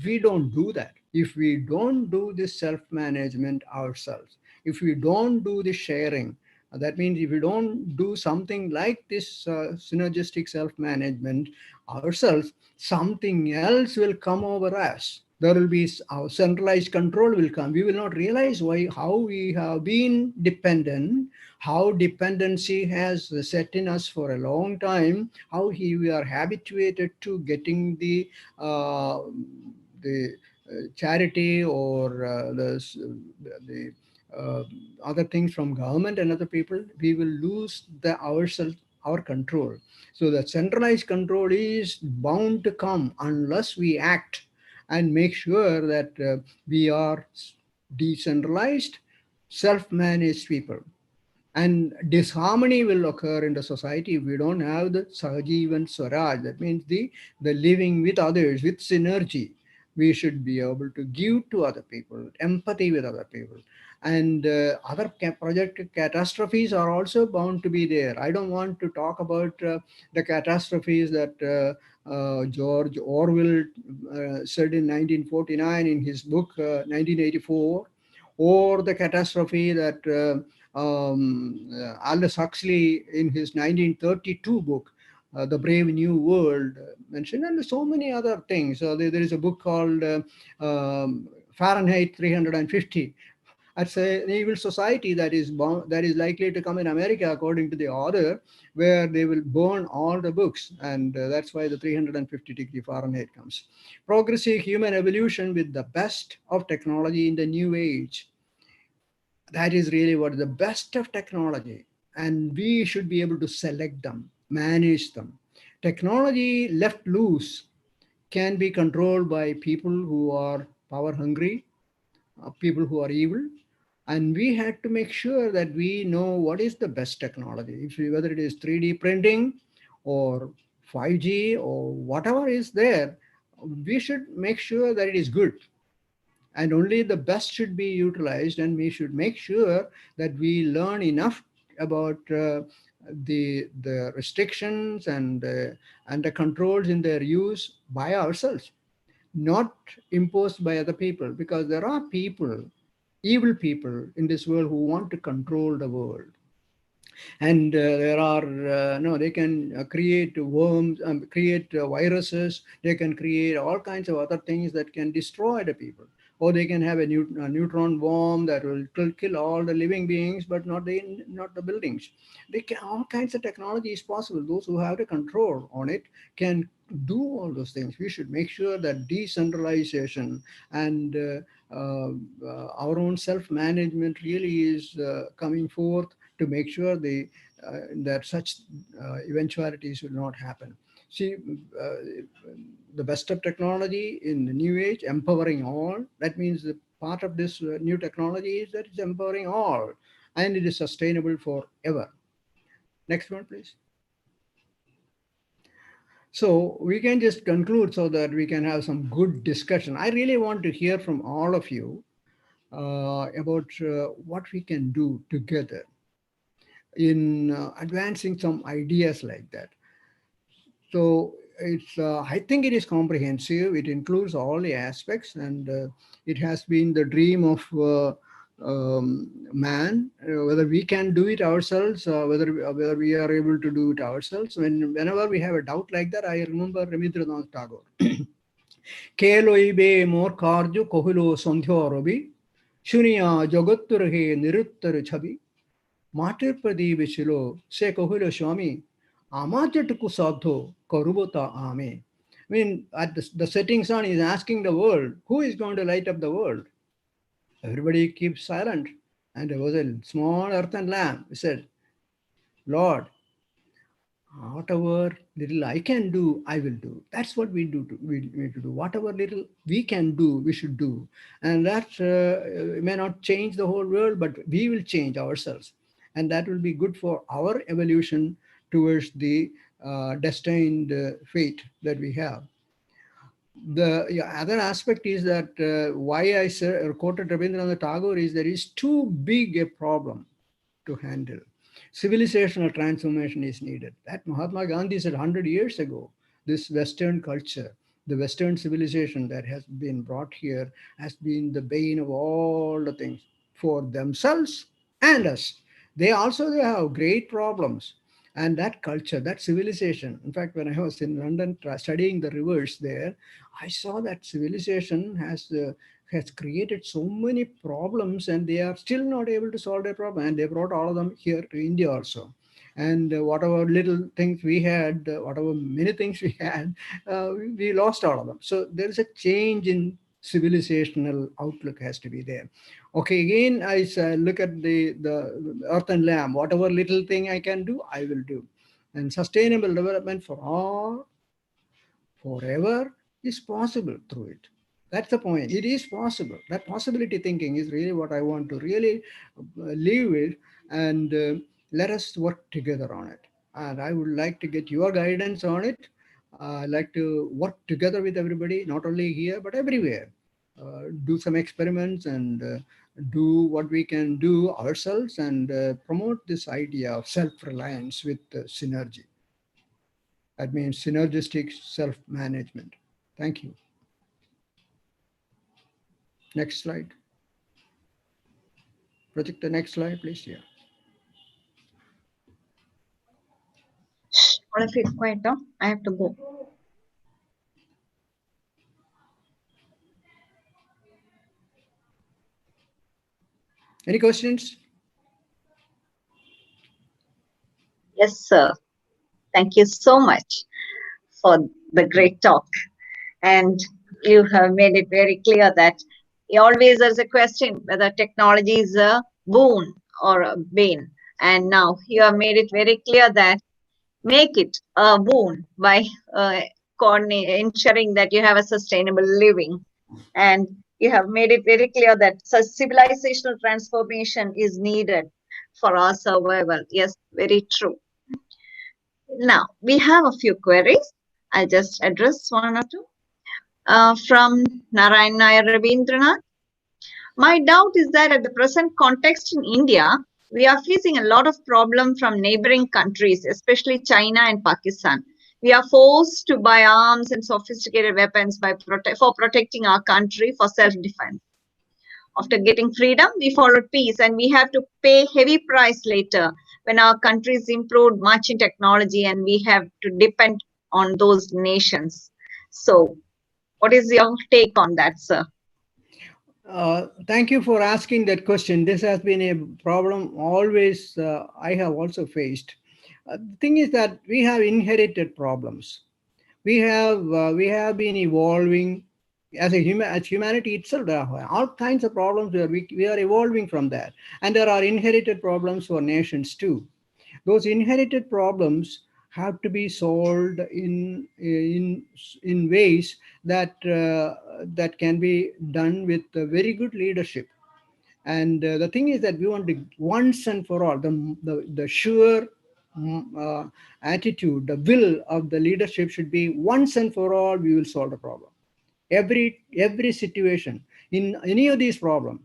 we don't do that. If we don't do this self-management ourselves, if we don't do the sharing, that means if we don't do something like this synergistic self-management ourselves, something else will come over us. There will be our centralized control will come. We will not realize how we have been dependent, how dependency has set in us for a long time, how we are habituated to getting the charity or the uh, other things from government and other people. We will lose our control. So the centralized control is bound to come unless we act and make sure that we are decentralized, self-managed people. And disharmony will occur in the society if we don't have the Sahajivan Swaraj. That means the living with others, with synergy. We should be able to give to other people, empathy with other people. And other project catastrophes are also bound to be there. I don't want to talk about the catastrophes that George Orwell said in 1949 in his book 1984, or the catastrophe that Aldous Huxley in his 1932 book, The Brave New World, mentioned, and so many other things. There is a book called Fahrenheit 350. That's an evil society that is likely to come in America, according to the author, where they will burn all the books, and that's why the 350-degree Fahrenheit comes. Progressive human evolution with the best of technology in the new age. That is really what the best of technology, and we should be able to select them, manage them. Technology left loose can be controlled by people who are power hungry, people who are evil, and we had to make sure that we know what is the best technology. Whether it is 3D printing or 5G or whatever is there, we should make sure that it is good, and only the best should be utilized, and we should make sure that we learn enough about the restrictions and the controls in their use by ourselves, not imposed by other people, because there are people, evil people in this world who want to control the world. And there are no, they can create worms, create viruses, they can create all kinds of other things that can destroy the people. or they can have a neutron bomb that will kill all the living beings, but not the buildings. They can, all kinds of technology is possible. Those who have the control on it can do all those things. We should make sure that decentralization and our own self-management really is coming forth to make sure that such eventualities will not happen. See, the best of technology in the new age, empowering all. That means the part of this new technology is that it's empowering all, and it is sustainable forever. Next one, please. So we can just conclude so that we can have some good discussion. I really want to hear from all of you about what we can do together in advancing some ideas like that. So it's I think it is comprehensive. It includes all the aspects, and it has been the dream of man. Whether we can do it ourselves, whether we are able to do it ourselves. Whenever we have a doubt like that, I remember Rabindranath Tagore. Keloibe more karjo kohilo sondhyo robi, shuniya jagotturhe niruttar chabi, matir pradeep chilo se kohilo swami, amajatuku sadho karubota ame. I mean, at the setting sun is asking the world, who is going to light up the world? Everybody keeps silent. And there was a small earthen lamp. He said, Lord, whatever little I can do, I will do. That's what we do. We need to do. Whatever little we can do, we should do. And that may not change the whole world, but we will change ourselves. And that will be good for our evolution towards the destined fate that we have. The other aspect is that why I quoted Rabindranath Tagore is there is too big a problem to handle. Civilizational transformation is needed. That Mahatma Gandhi said 100 years ago. This Western culture, the Western civilization that has been brought here has been the bane of all the things for themselves and us. They have great problems. And that culture, that civilization, in fact, when I was in London studying the rivers there, I saw that civilization has created so many problems, and they are still not able to solve their problem. And they brought all of them here to India also. And whatever little things we had, whatever many things we had, we lost all of them. So there is a change in civilizational outlook has to be there. Okay, again, I look at the earth and lamb. Whatever little thing I can do, I will do. And sustainable development for all, forever, is possible through it. That's the point. It is possible. That possibility thinking is really what I want to really leave with, and let us work together on it. And I would like to get your guidance on it. I like to work together with everybody, not only here, but everywhere. Do some experiments and do what we can do ourselves, and promote this idea of self-reliance with synergy. That means synergistic self-management. Thank you. Next slide. Project the next slide, please. Yeah. Shh, all of you quiet down. I have to go. Any questions? Yes, sir. Thank you so much for the great talk. And you have made it very clear that always there's a question whether technology is a boon or a bane. And now you have made it very clear that make it a boon by ensuring that you have a sustainable living. And you have made it very clear that such civilizational transformation is needed for our survival. Yes, very true. Now, we have a few queries. I'll just address one or two. From Narayan Nair Rabindranath. My doubt is that at the present context in India, we are facing a lot of problem from neighboring countries, especially China and Pakistan. We are forced to buy arms and sophisticated weapons for protecting our country for self-defense. After getting freedom, we followed peace, and we have to pay heavy price later when our countries improved much in technology and we have to depend on those nations. So what is your take on that, sir? Thank you for asking that question. This has been a problem always I have also faced. The thing is that we have inherited problems. We have been evolving as a human, as humanity itself. There are all kinds of problems where we are evolving from that, and there are inherited problems for nations too. Those inherited problems have to be solved in ways that can be done with very good leadership. And the thing is that we want to once and for all the sure attitude, the will of the leadership should be once and for all we will solve the problem. Every situation in any of these problems,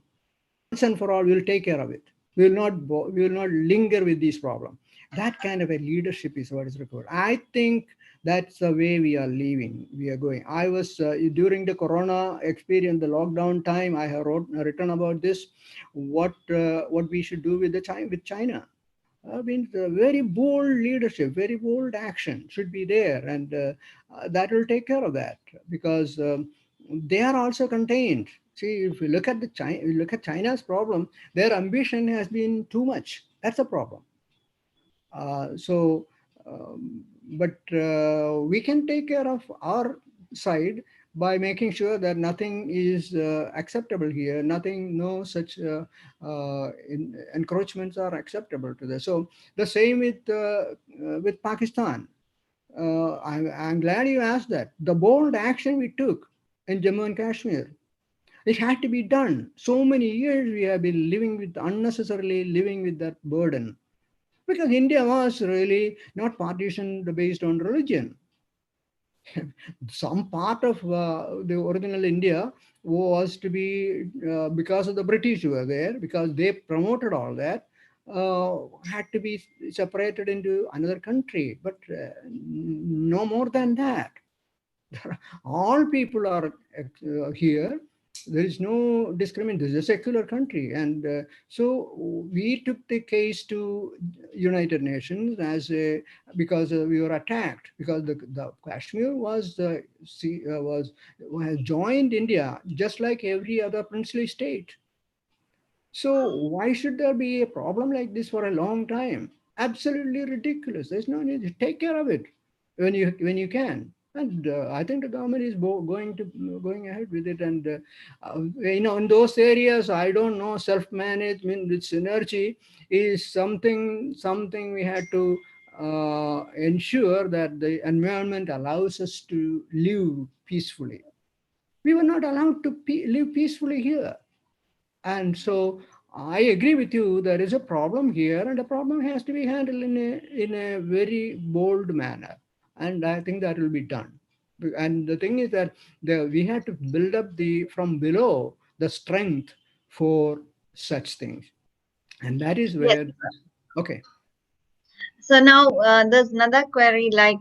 once and for all we will take care of it. We will not linger with these problems. That kind of a leadership is what is required. I think that's the way we are going. I was during the corona experience, the lockdown time, I have written about this, what we should do with China. I mean, the very bold leadership, very bold action should be there, and that will take care of that, because they are also contained. See, if you look at China's problem, their ambition has been too much. That's a problem. So, but we can take care of our side by making sure that nothing is acceptable here. Nothing, no such encroachments are acceptable to this. So the same with Pakistan. I'm glad you asked that. The bold action we took in Jammu and Kashmir, it had to be done. So many years we have been unnecessarily living with that burden, because India was really not partitioned based on religion. Some part of the original India was to be, because of the British who were there, because they promoted all that, had to be separated into another country, but no more than that. All people are here. There is no discrimination. This is a secular country, and so we took the case to United Nations because we were attacked, because the Kashmir was joined India just like every other princely state. So why should there be a problem like this for a long time? Absolutely ridiculous. There's no need to take care of it when you can. And I think the government is going ahead with it. And in those areas, I don't know, self-management with synergy is something we had to ensure that the environment allows us to live peacefully. We were not allowed to live peacefully here, and so I agree with you. There is a problem here, and the problem has to be handled in a very bold manner. And I think that will be done. And the thing is that we have to build up from below the strength for such things. And that is Yes. where, okay. So now there's another query like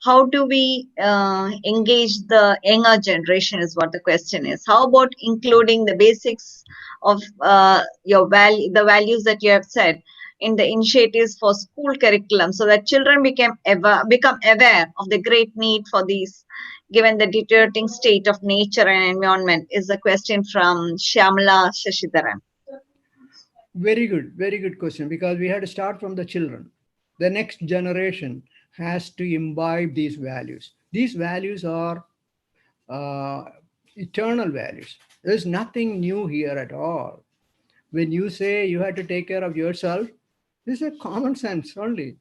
how do we engage the younger generation is what the question is. How about including the basics of the values that you have said in the initiatives for school curriculum so that children become aware of the great need for these given the deteriorating state of nature and environment is a question from Shyamala Shashidharan. Very good question, because we had to start from the children. The next generation has to imbibe these values. These values are uh, eternal values. There's nothing new here at all. When you say you have to take care of yourself, this is a common sense only.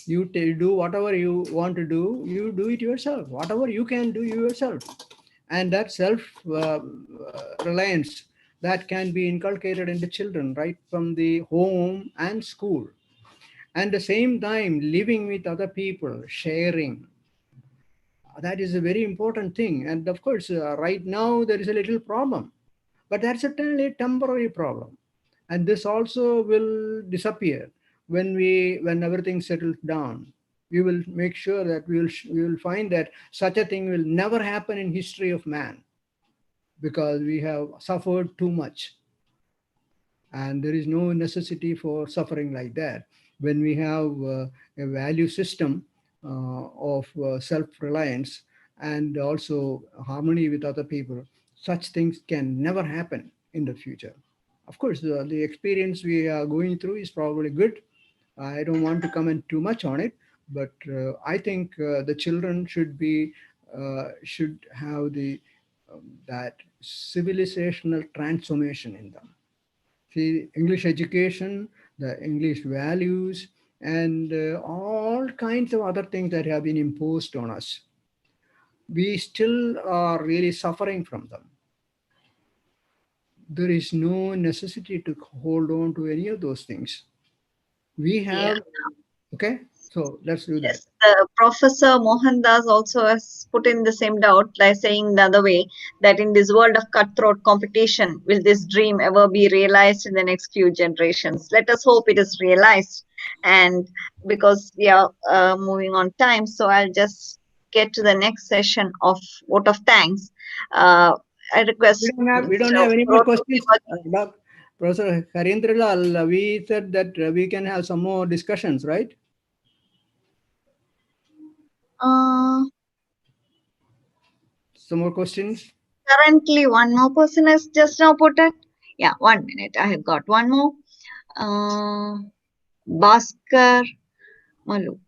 You do whatever you want to do, you do it yourself. Whatever you can do yourself. And that self reliance that can be inculcated in the children right from the home and school. And the same time, living with other people, sharing, that is a very important thing. And of course, right now there is a little problem, but that's certainly a temporary problem. And this also will disappear when everything settles down. We will make sure that we will find that such a thing will never happen in history of man, because we have suffered too much, and there is no necessity for suffering like that when we have a value system of self-reliance and also harmony with other people. such things can never happen in the future. Of course, the experience we are going through is probably good. I don't want to comment too much on it, but I think the children should have the that civilizational transformation in them. See, English education, the English values, and all kinds of other things that have been imposed on us. We still are really suffering from them. There is no necessity to hold on to any of those things. We Yeah. have, okay, so let's do that. Yes, Professor Mohandas also has put in the same doubt, like saying the other way, that in this world of cutthroat competition, will this dream ever be realized in the next few generations? Let us hope it is realized. And because we are moving on time, so I'll just get to the next session of vote of thanks. Uh, I request We don't Mr. have any more Guru to questions. give Professor Harindralal, we said that we can have some more discussions, right? Some more questions. currently one more person has just now put it. Yeah, 1 minute. I have got one more. Uh, Bhaskar Malu.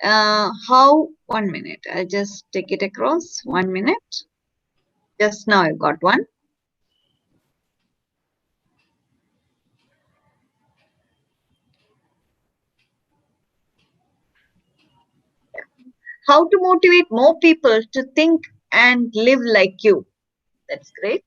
How? 1 minute. I just take it across. 1 minute. Just now I got one. How to motivate more people to think and live like you. That's great.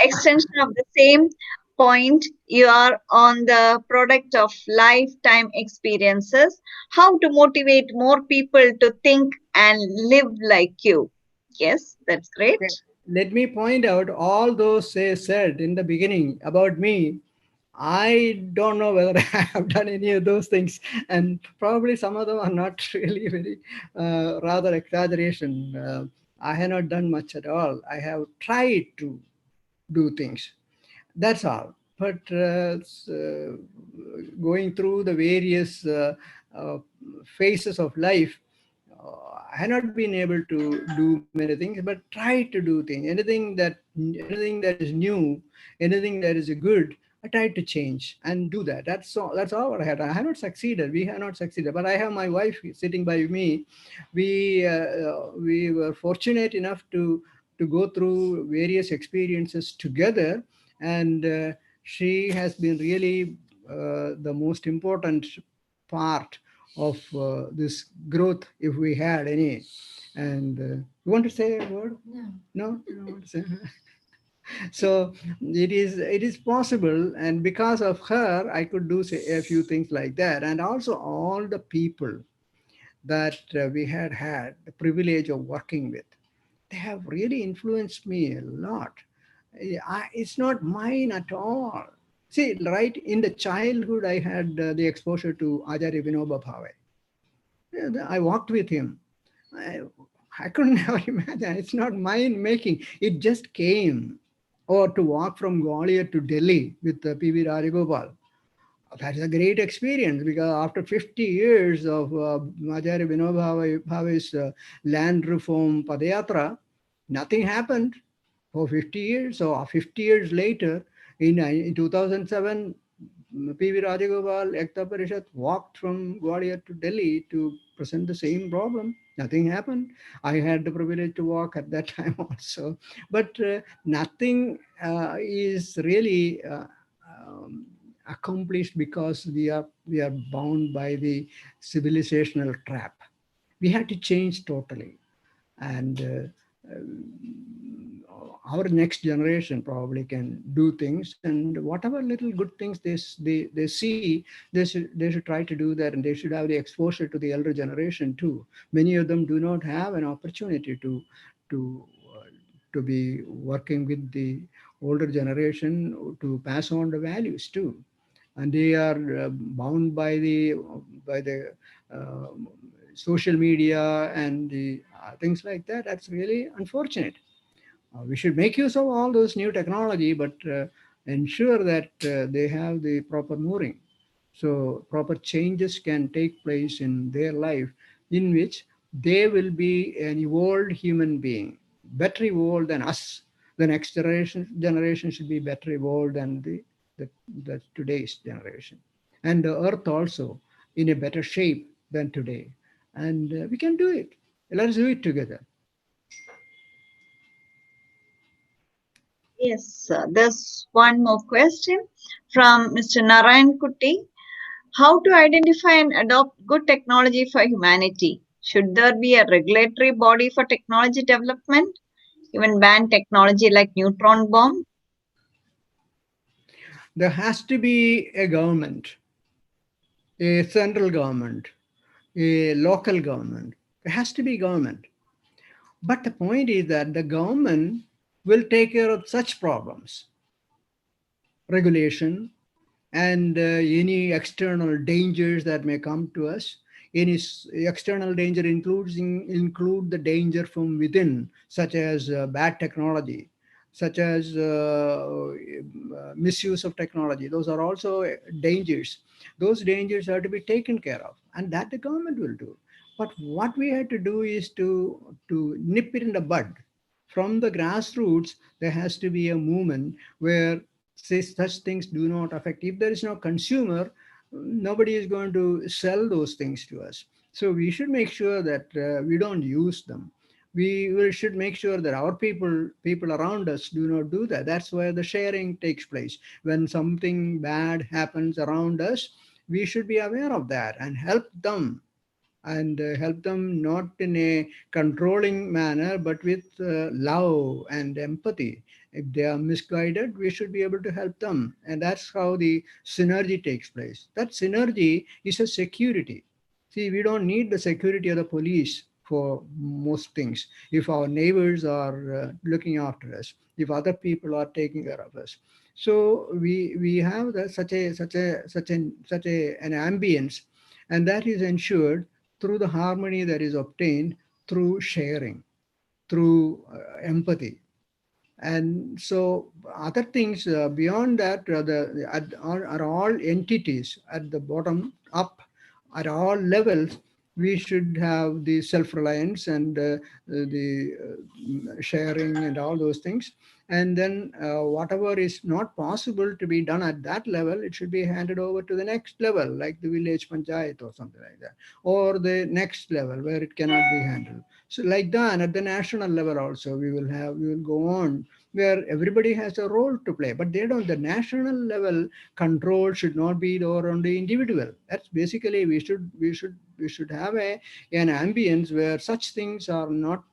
Extension of the same point, you are on the product of lifetime experiences. How to motivate more people to think and live like you. Yes, that's great. Okay. Let me point out all those said in the beginning about me. I don't know whether I have done any of those things, and probably some of them are not really very, rather exaggeration. I have not done much at all. I have tried to do things. That's all. But going through the various uh, phases of life, I have not been able to do many things, but try to do things. Anything that is new, anything that is good, I tried to change and do that. That's all I had. I have not succeeded. We have not succeeded. But I have my wife sitting by me. We were fortunate enough to go through various experiences together, and she has been really the most important part of this growth, if we had any. And you want to say a word? No, you don't want to say. So it is possible, and because of her, I could do say a few things like that, and also all the people that we had the privilege of working with, they have really influenced me a lot. It's not mine at all. See, right in the childhood, I had the exposure to Acharya Vinoba Bhave. Yeah, I walked with him. I, I couldn't never imagine. It's not mine making. It just came. Or to walk from Gwalior to Delhi with P.V. Rajagopal. That is a great experience, because after 50 years of Acharya Vinoba Bhave's land reform Padayatra, nothing happened for 50 years. So 50 years later, in 2007, P.V. Rajagopal Ekta Parishad walked from Gwalior to Delhi to present the same problem. Nothing happened. I had the privilege to walk at that time also. But nothing is really accomplished because we are bound by the civilizational trap. We had to change totally, and our next generation probably can do things, and whatever little good things they see, they should try to do that, and they should have the exposure to the elder generation too. Many of them do not have an opportunity to uh, to be working with the older generation to pass on the values too, and they are bound by the uh, social media and the things like that. That's really unfortunate. We should make use of all those new technology, but ensure that they have the proper mooring. So proper changes can take place in their life, in which they will be an evolved human being, better evolved than us. The next generation should be better evolved than the today's generation, and the earth also in a better shape than today. And we can do it. Let's do it together. Yes, there's one more question from Mr. Narayan Kutti. How to identify and adopt good technology for humanity? Should there be a regulatory body for technology development? Even ban technology like neutron bomb? There has to be a government, a central government, a local government. There has to be government. But the point is that the government will take care of such problems, regulation, and any external dangers that may come to us. Any external danger include the danger from within, such as bad technology, such as misuse of technology. Those are also dangers. Those dangers are to be taken care of, and that the government will do. But what we have to do is to nip it in the bud. From the grassroots, there has to be a movement where such things do not affect. If there is no consumer, nobody is going to sell those things to us. So we should make sure that we don't use them. We should make sure that our people around us do not do that. That's where the sharing takes place. When something bad happens around us, we should be aware of that and help them not in a controlling manner, but with love and empathy. If they are misguided, we should be able to help them. And that's how the synergy takes place. That synergy is a security. See, we don't need the security of the police for most things if our neighbors are looking after us, if other people are taking care of us. So we have such an ambience, and that is ensured through the harmony that is obtained through sharing, through empathy. And so other things beyond that are all entities at the bottom up, at all levels. We should have the self-reliance and the sharing and all those things. And then whatever is not possible to be done at that level, it should be handed over to the next level, like the village panchayat or something like that, or the next level where it cannot be handled. So like that, at the national level also, we will go on where everybody has a role to play, but they don't. The national level control should not be over on the individual. That's basically we should have an ambience where such things are not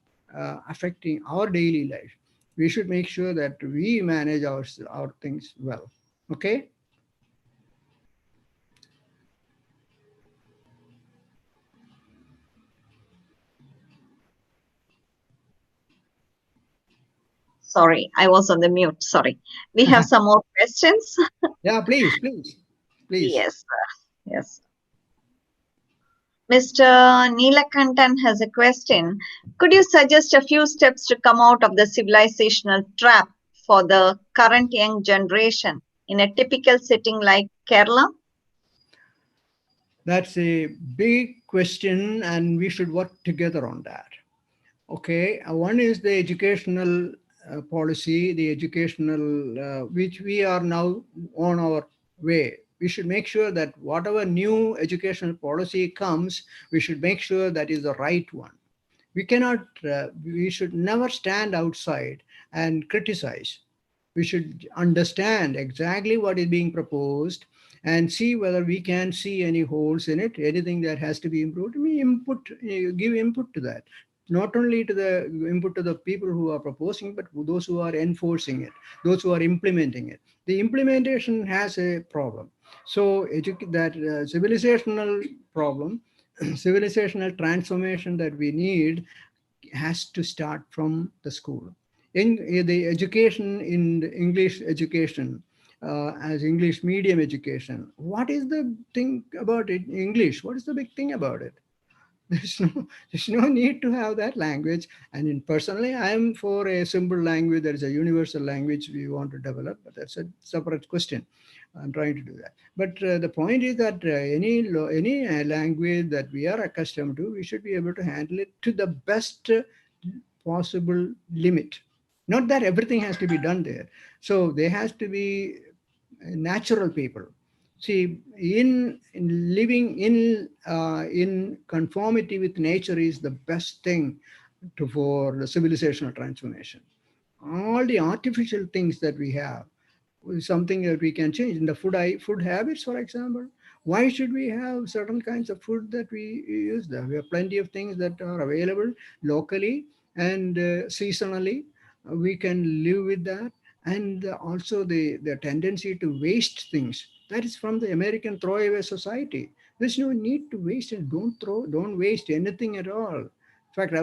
affecting our daily life. We should make sure that we manage our things well. Okay. Sorry, I was on the mute. Sorry. We have some more questions. Yeah, please. Yes, yes. Mr. Neelakantan has a question. Could you suggest a few steps to come out of the civilizational trap for the current young generation in a typical setting like Kerala? That's a big question, and we should work together on that. Okay, one is the educational policy, the educational, which we are now on our way. We should make sure that whatever new educational policy comes, we should make sure that is the right one. We should never stand outside and criticize. We should understand exactly what is being proposed and see whether we can see any holes in it, anything that has to be improved. Give input to that. Not only to the input to the people who are proposing, but those who are enforcing it, those who are implementing it. The implementation has a problem. So that civilizational problem, civilizational transformation that we need has to start from the school. In the education, in the English education, as English medium education, what is the thing about it? English, what is the big thing about it? There's no, there's no need to have that language. And personally, I am for a simple language. There is a universal language we want to develop, but that's a separate question. I'm trying to do that. But the point is that any language that we are accustomed to, we should be able to handle it to the best possible limit. Not that everything has to be done there. So there has to be natural people. See, in living in conformity with nature is the best thing for the civilizational transformation. All the artificial things that we have is something that we can change in the food habits, for example. Why should we have certain kinds of food that we use there? We have plenty of things that are available locally and seasonally. We can live with that. And also the tendency to waste things, that is from the American throwaway society. There's no need to waste, and don't waste anything at all. In fact,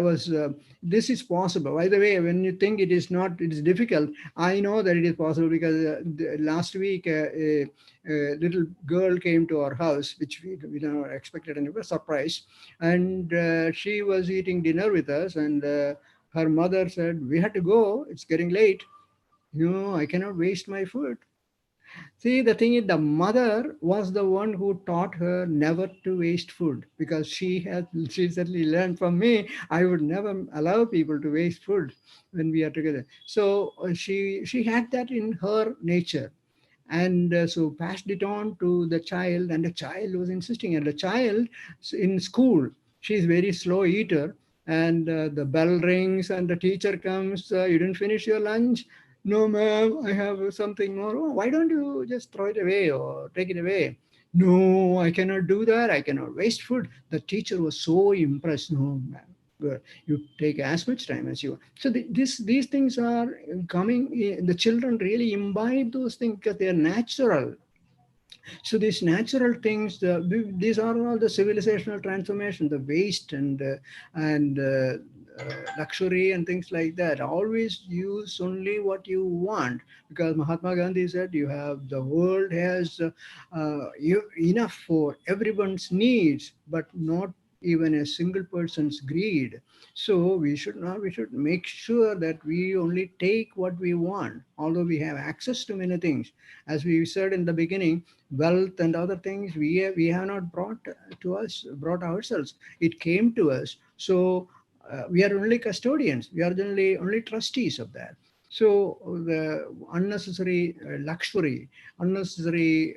this is possible. By the way, when you think it is not, it is difficult, I know that it is possible because last week a little girl came to our house, which we never expected, and it was a surprise. And she was eating dinner with us, and her mother said, "We had to go. It's getting late. No, I cannot waste my food." See, the thing is, the mother was the one who taught her never to waste food, because she certainly learned from me. I would never allow people to waste food when we are together. So she had that in her nature, and so passed it on to the child, and the child was insisting. And the child in school, she is very slow eater, and the bell rings and the teacher comes. You didn't finish your lunch? No, ma'am, I have something more. "Oh, why don't you just throw it away or take it away?" "No, I cannot do that. I cannot waste food." The teacher was so impressed. "No, ma'am, good. You take as much time as you want." So these things are coming. The children really imbibe those things because they are natural. So these natural things, these are all the civilizational transformation, the waste and luxury and things like that. Always use only what you want, because Mahatma Gandhi said, "You have the world has enough for everyone's needs, but not even a single person's greed." So we should make sure that we only take what we want, although we have access to many things. As we said in the beginning, wealth and other things we have not brought ourselves. It came to us. So we are only custodians. We are only trustees of that. So the unnecessary luxury, unnecessary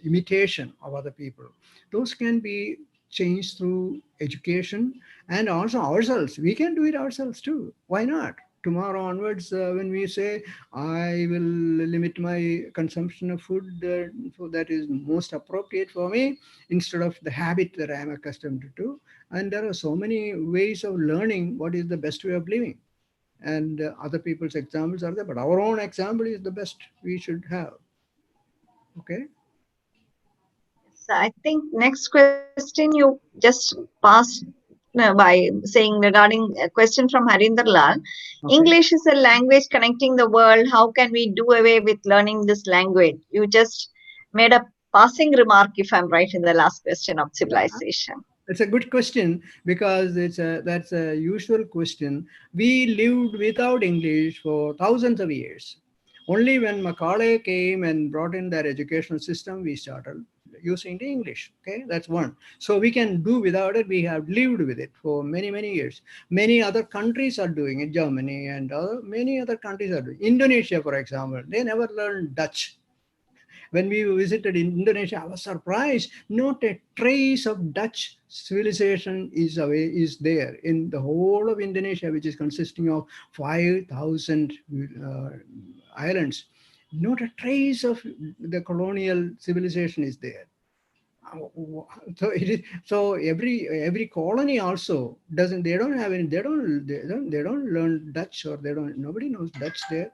imitation of other people, those can be changed through education, and also ourselves. We can do it ourselves too. Why not? Tomorrow onwards, when we say, "I will limit my consumption of food for that is most appropriate for me, instead of the habit that I am accustomed to." And there are so many ways of learning what is the best way of living. And other people's examples are there, but our own example is the best we should have. Okay. So I think next question you just passed by saying regarding a question from Harinder Lal. Okay. English is a language connecting the world. How can we do away with learning this language? You just made a passing remark, if I'm right, in the last question of Yeah. civilization. It's a good question, because that's a usual question. We lived without English for thousands of years. Only when Macaulay came and brought in their educational system, we started using the English. Okay, that's one. So we can do without it. We have lived with it for many, many years. Many other countries are doing it. Germany and many other countries are doing. Indonesia, for example, they never learned Dutch. When we visited Indonesia, I was surprised. Not a trace of Dutch civilization is there in the whole of Indonesia, which is consisting of 5,000 islands. Not a trace of the colonial civilization is there. So it is, so every colony also doesn't, they don't have any, they don't learn Dutch, or they don't, nobody knows Dutch there.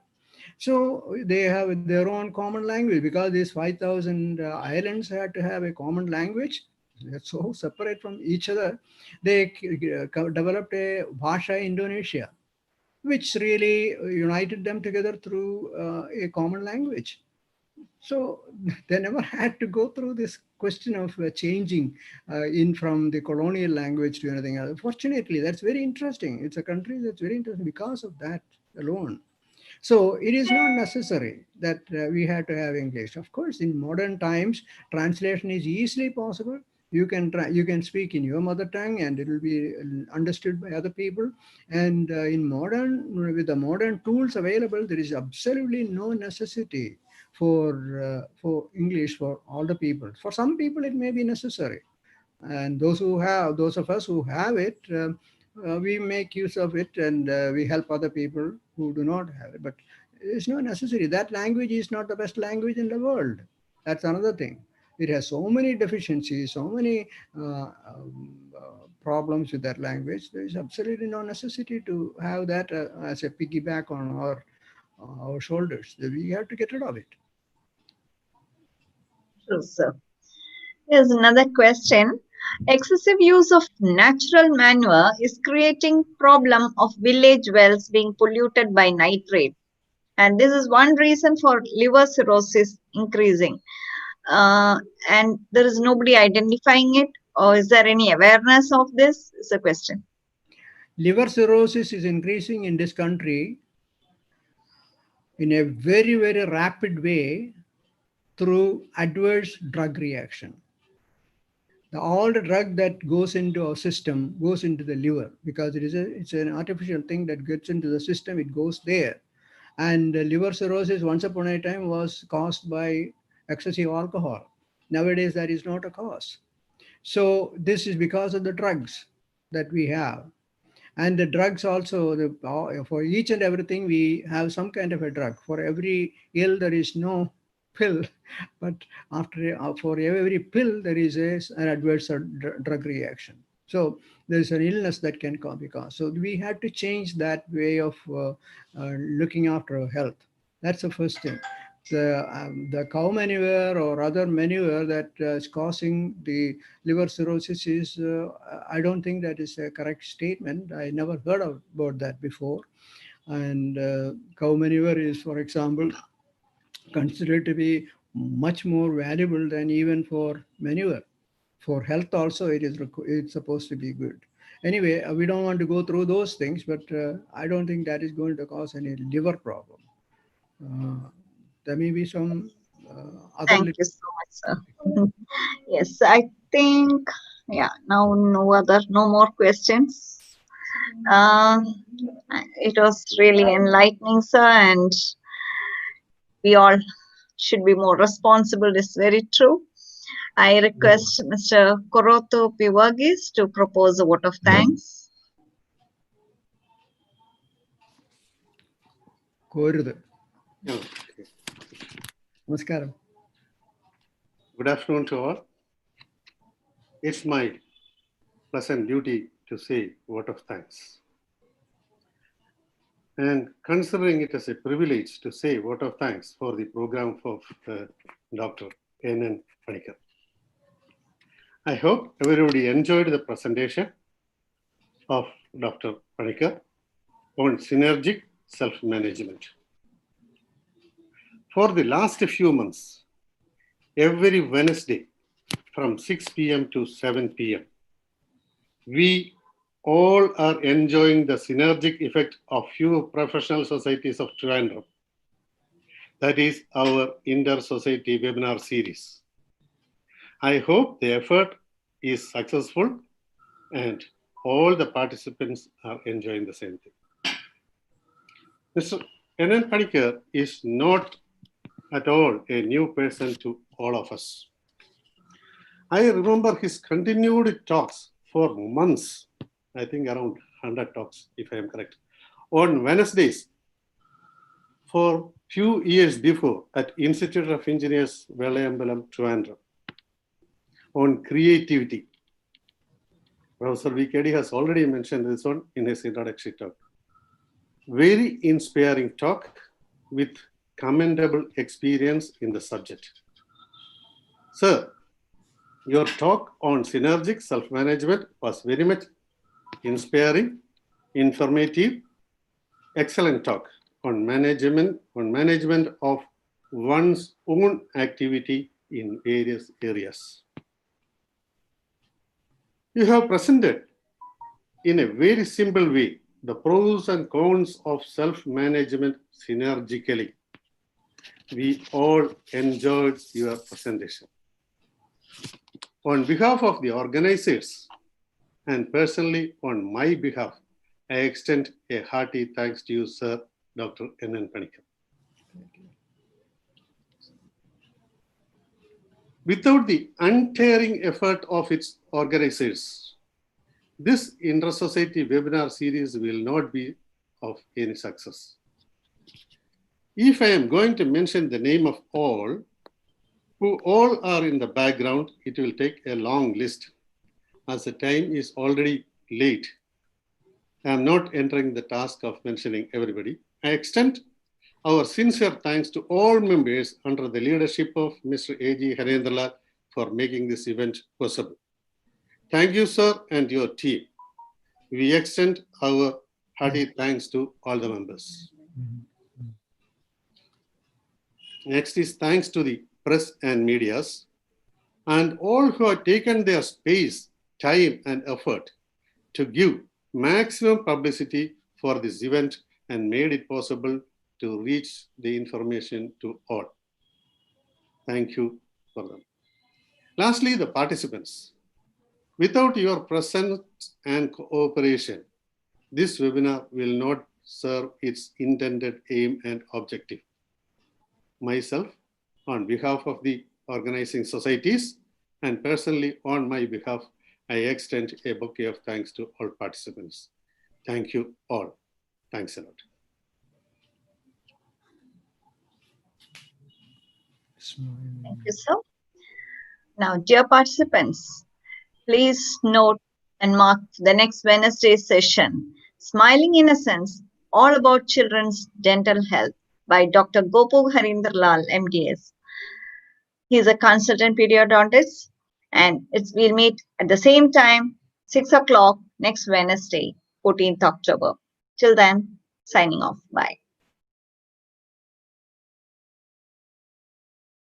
So they have their own common language, because these 5,000 islands had to have a common language. They're so separate from each other. They developed a Bhasha Indonesia, which really united them together through a common language. So they never had to go through this question of changing in from the colonial language to anything else. Fortunately, that's very interesting. It's a country that's very interesting because of that alone. So it is not necessary that we have to have English. Of course, in modern times, translation is easily possible. You can try, you can speak in your mother tongue and it will be understood by other people. And in modern, with the modern tools available, there is absolutely no necessity for English for all the people. For some people, it may be necessary, and those of us who have it, we make use of it, and we help other people who do not have it. But it's not necessary. That language is not the best language in the world. That's another thing. It has so many deficiencies, so many problems with that language. There is absolutely no necessity to have that as a piggyback on our shoulders. We have to get rid of it. True, sir. Here's another question. Excessive use of natural manure is creating problem of village wells being polluted by nitrate. And this is one reason for liver cirrhosis increasing. Uh, and there is nobody identifying it. Or is there any awareness of this? Is a question. Liver cirrhosis is increasing in this country in a very, very rapid way through adverse drug reaction. All the drug that goes into our system goes into the liver because it's an artificial thing that gets into the system. It goes there, and liver cirrhosis once upon a time was caused by excessive alcohol. Nowadays, that is not a cause. So this is because of the drugs that we have. And the drugs also, for each and everything, we have some kind of a drug. For every ill, there is no pill, but for every pill, there is an adverse drug reaction. So there is an illness that can be caused. So we had to change that way of looking after our health. That's the first thing. The cow manure or other manure that is causing the liver cirrhosis is, I don't think that is a correct statement. I never heard about that before. And cow manure is, for example, considered to be much more valuable than even for manure. For health also, it's supposed to be good. Anyway, we don't want to go through those things, but I don't think that is going to cause any liver problem. There may be some other. Thank you so much, sir. Yes, I think, yeah, now no more questions. It was really enlightening, sir, and we all should be more responsible. It's very true. I request Mr. Koroto Pivagis to propose a vote of thanks. Korudu. Okay. Namaskaram. Good afternoon to all. It's my pleasant duty to say vote of thanks. And considering it as a privilege to say vote of thanks for the program of Dr. N. Panikkar. I hope everybody enjoyed the presentation of Dr. Panikkar on synergic self-management. For the last few months, every Wednesday from 6 p.m. to 7 p.m., we all are enjoying the synergic effect of few professional societies of Trivandrum. That is our inter-society webinar series. I hope the effort is successful and all the participants are enjoying the same thing. Mr. N. Panikkar is not at all a new person to all of us. I remember his continued talks for months, I think around 100 talks, if I am correct, on Wednesdays for few years before at Institute of Engineers, Velayambalam, Trivandrum, on creativity. Professor VKD has already mentioned this one in his introductory talk. Very inspiring talk with commendable experience in the subject. Sir, your talk on synergic self-management was very much inspiring, informative, excellent talk on management of one's own activity in various areas. You have presented in a very simple way the pros and cons of self-management synergically. We all enjoyed your presentation. On behalf of the organizers and personally on my behalf, I extend a hearty thanks to you, Sir Dr. N.N. Panikkar. Without the untiring effort of its organizers, this inter-society webinar series will not be of any success. If I am going to mention the name of all, who all are in the background, it will take a long list. As the time is already late, I am not entering the task of mentioning everybody. I extend our sincere thanks to all members under the leadership of Mr. A.G. Harendra for making this event possible. Thank you, sir, and your team. We extend our hearty thanks to all the members. Next is thanks to the press and medias and all who have taken their space, time, and effort to give maximum publicity for this event and made it possible to reach the information to all. Thank you for them. Lastly, the participants. Without your presence and cooperation, this webinar will not serve its intended aim and objective. Myself, on behalf of the organizing societies and personally on my behalf, I extend a bouquet of thanks to all participants. Thank you all. Thanks a lot. Thank you, sir. Now, dear participants, please note and mark the next Wednesday's session, Smiling Innocence, All About Children's Dental Health by Dr. Gopal Harinderlal, MDS. He is a consultant periodontist, and we'll meet at the same time, 6 o'clock next Wednesday, 14th October. Till then, signing off. Bye.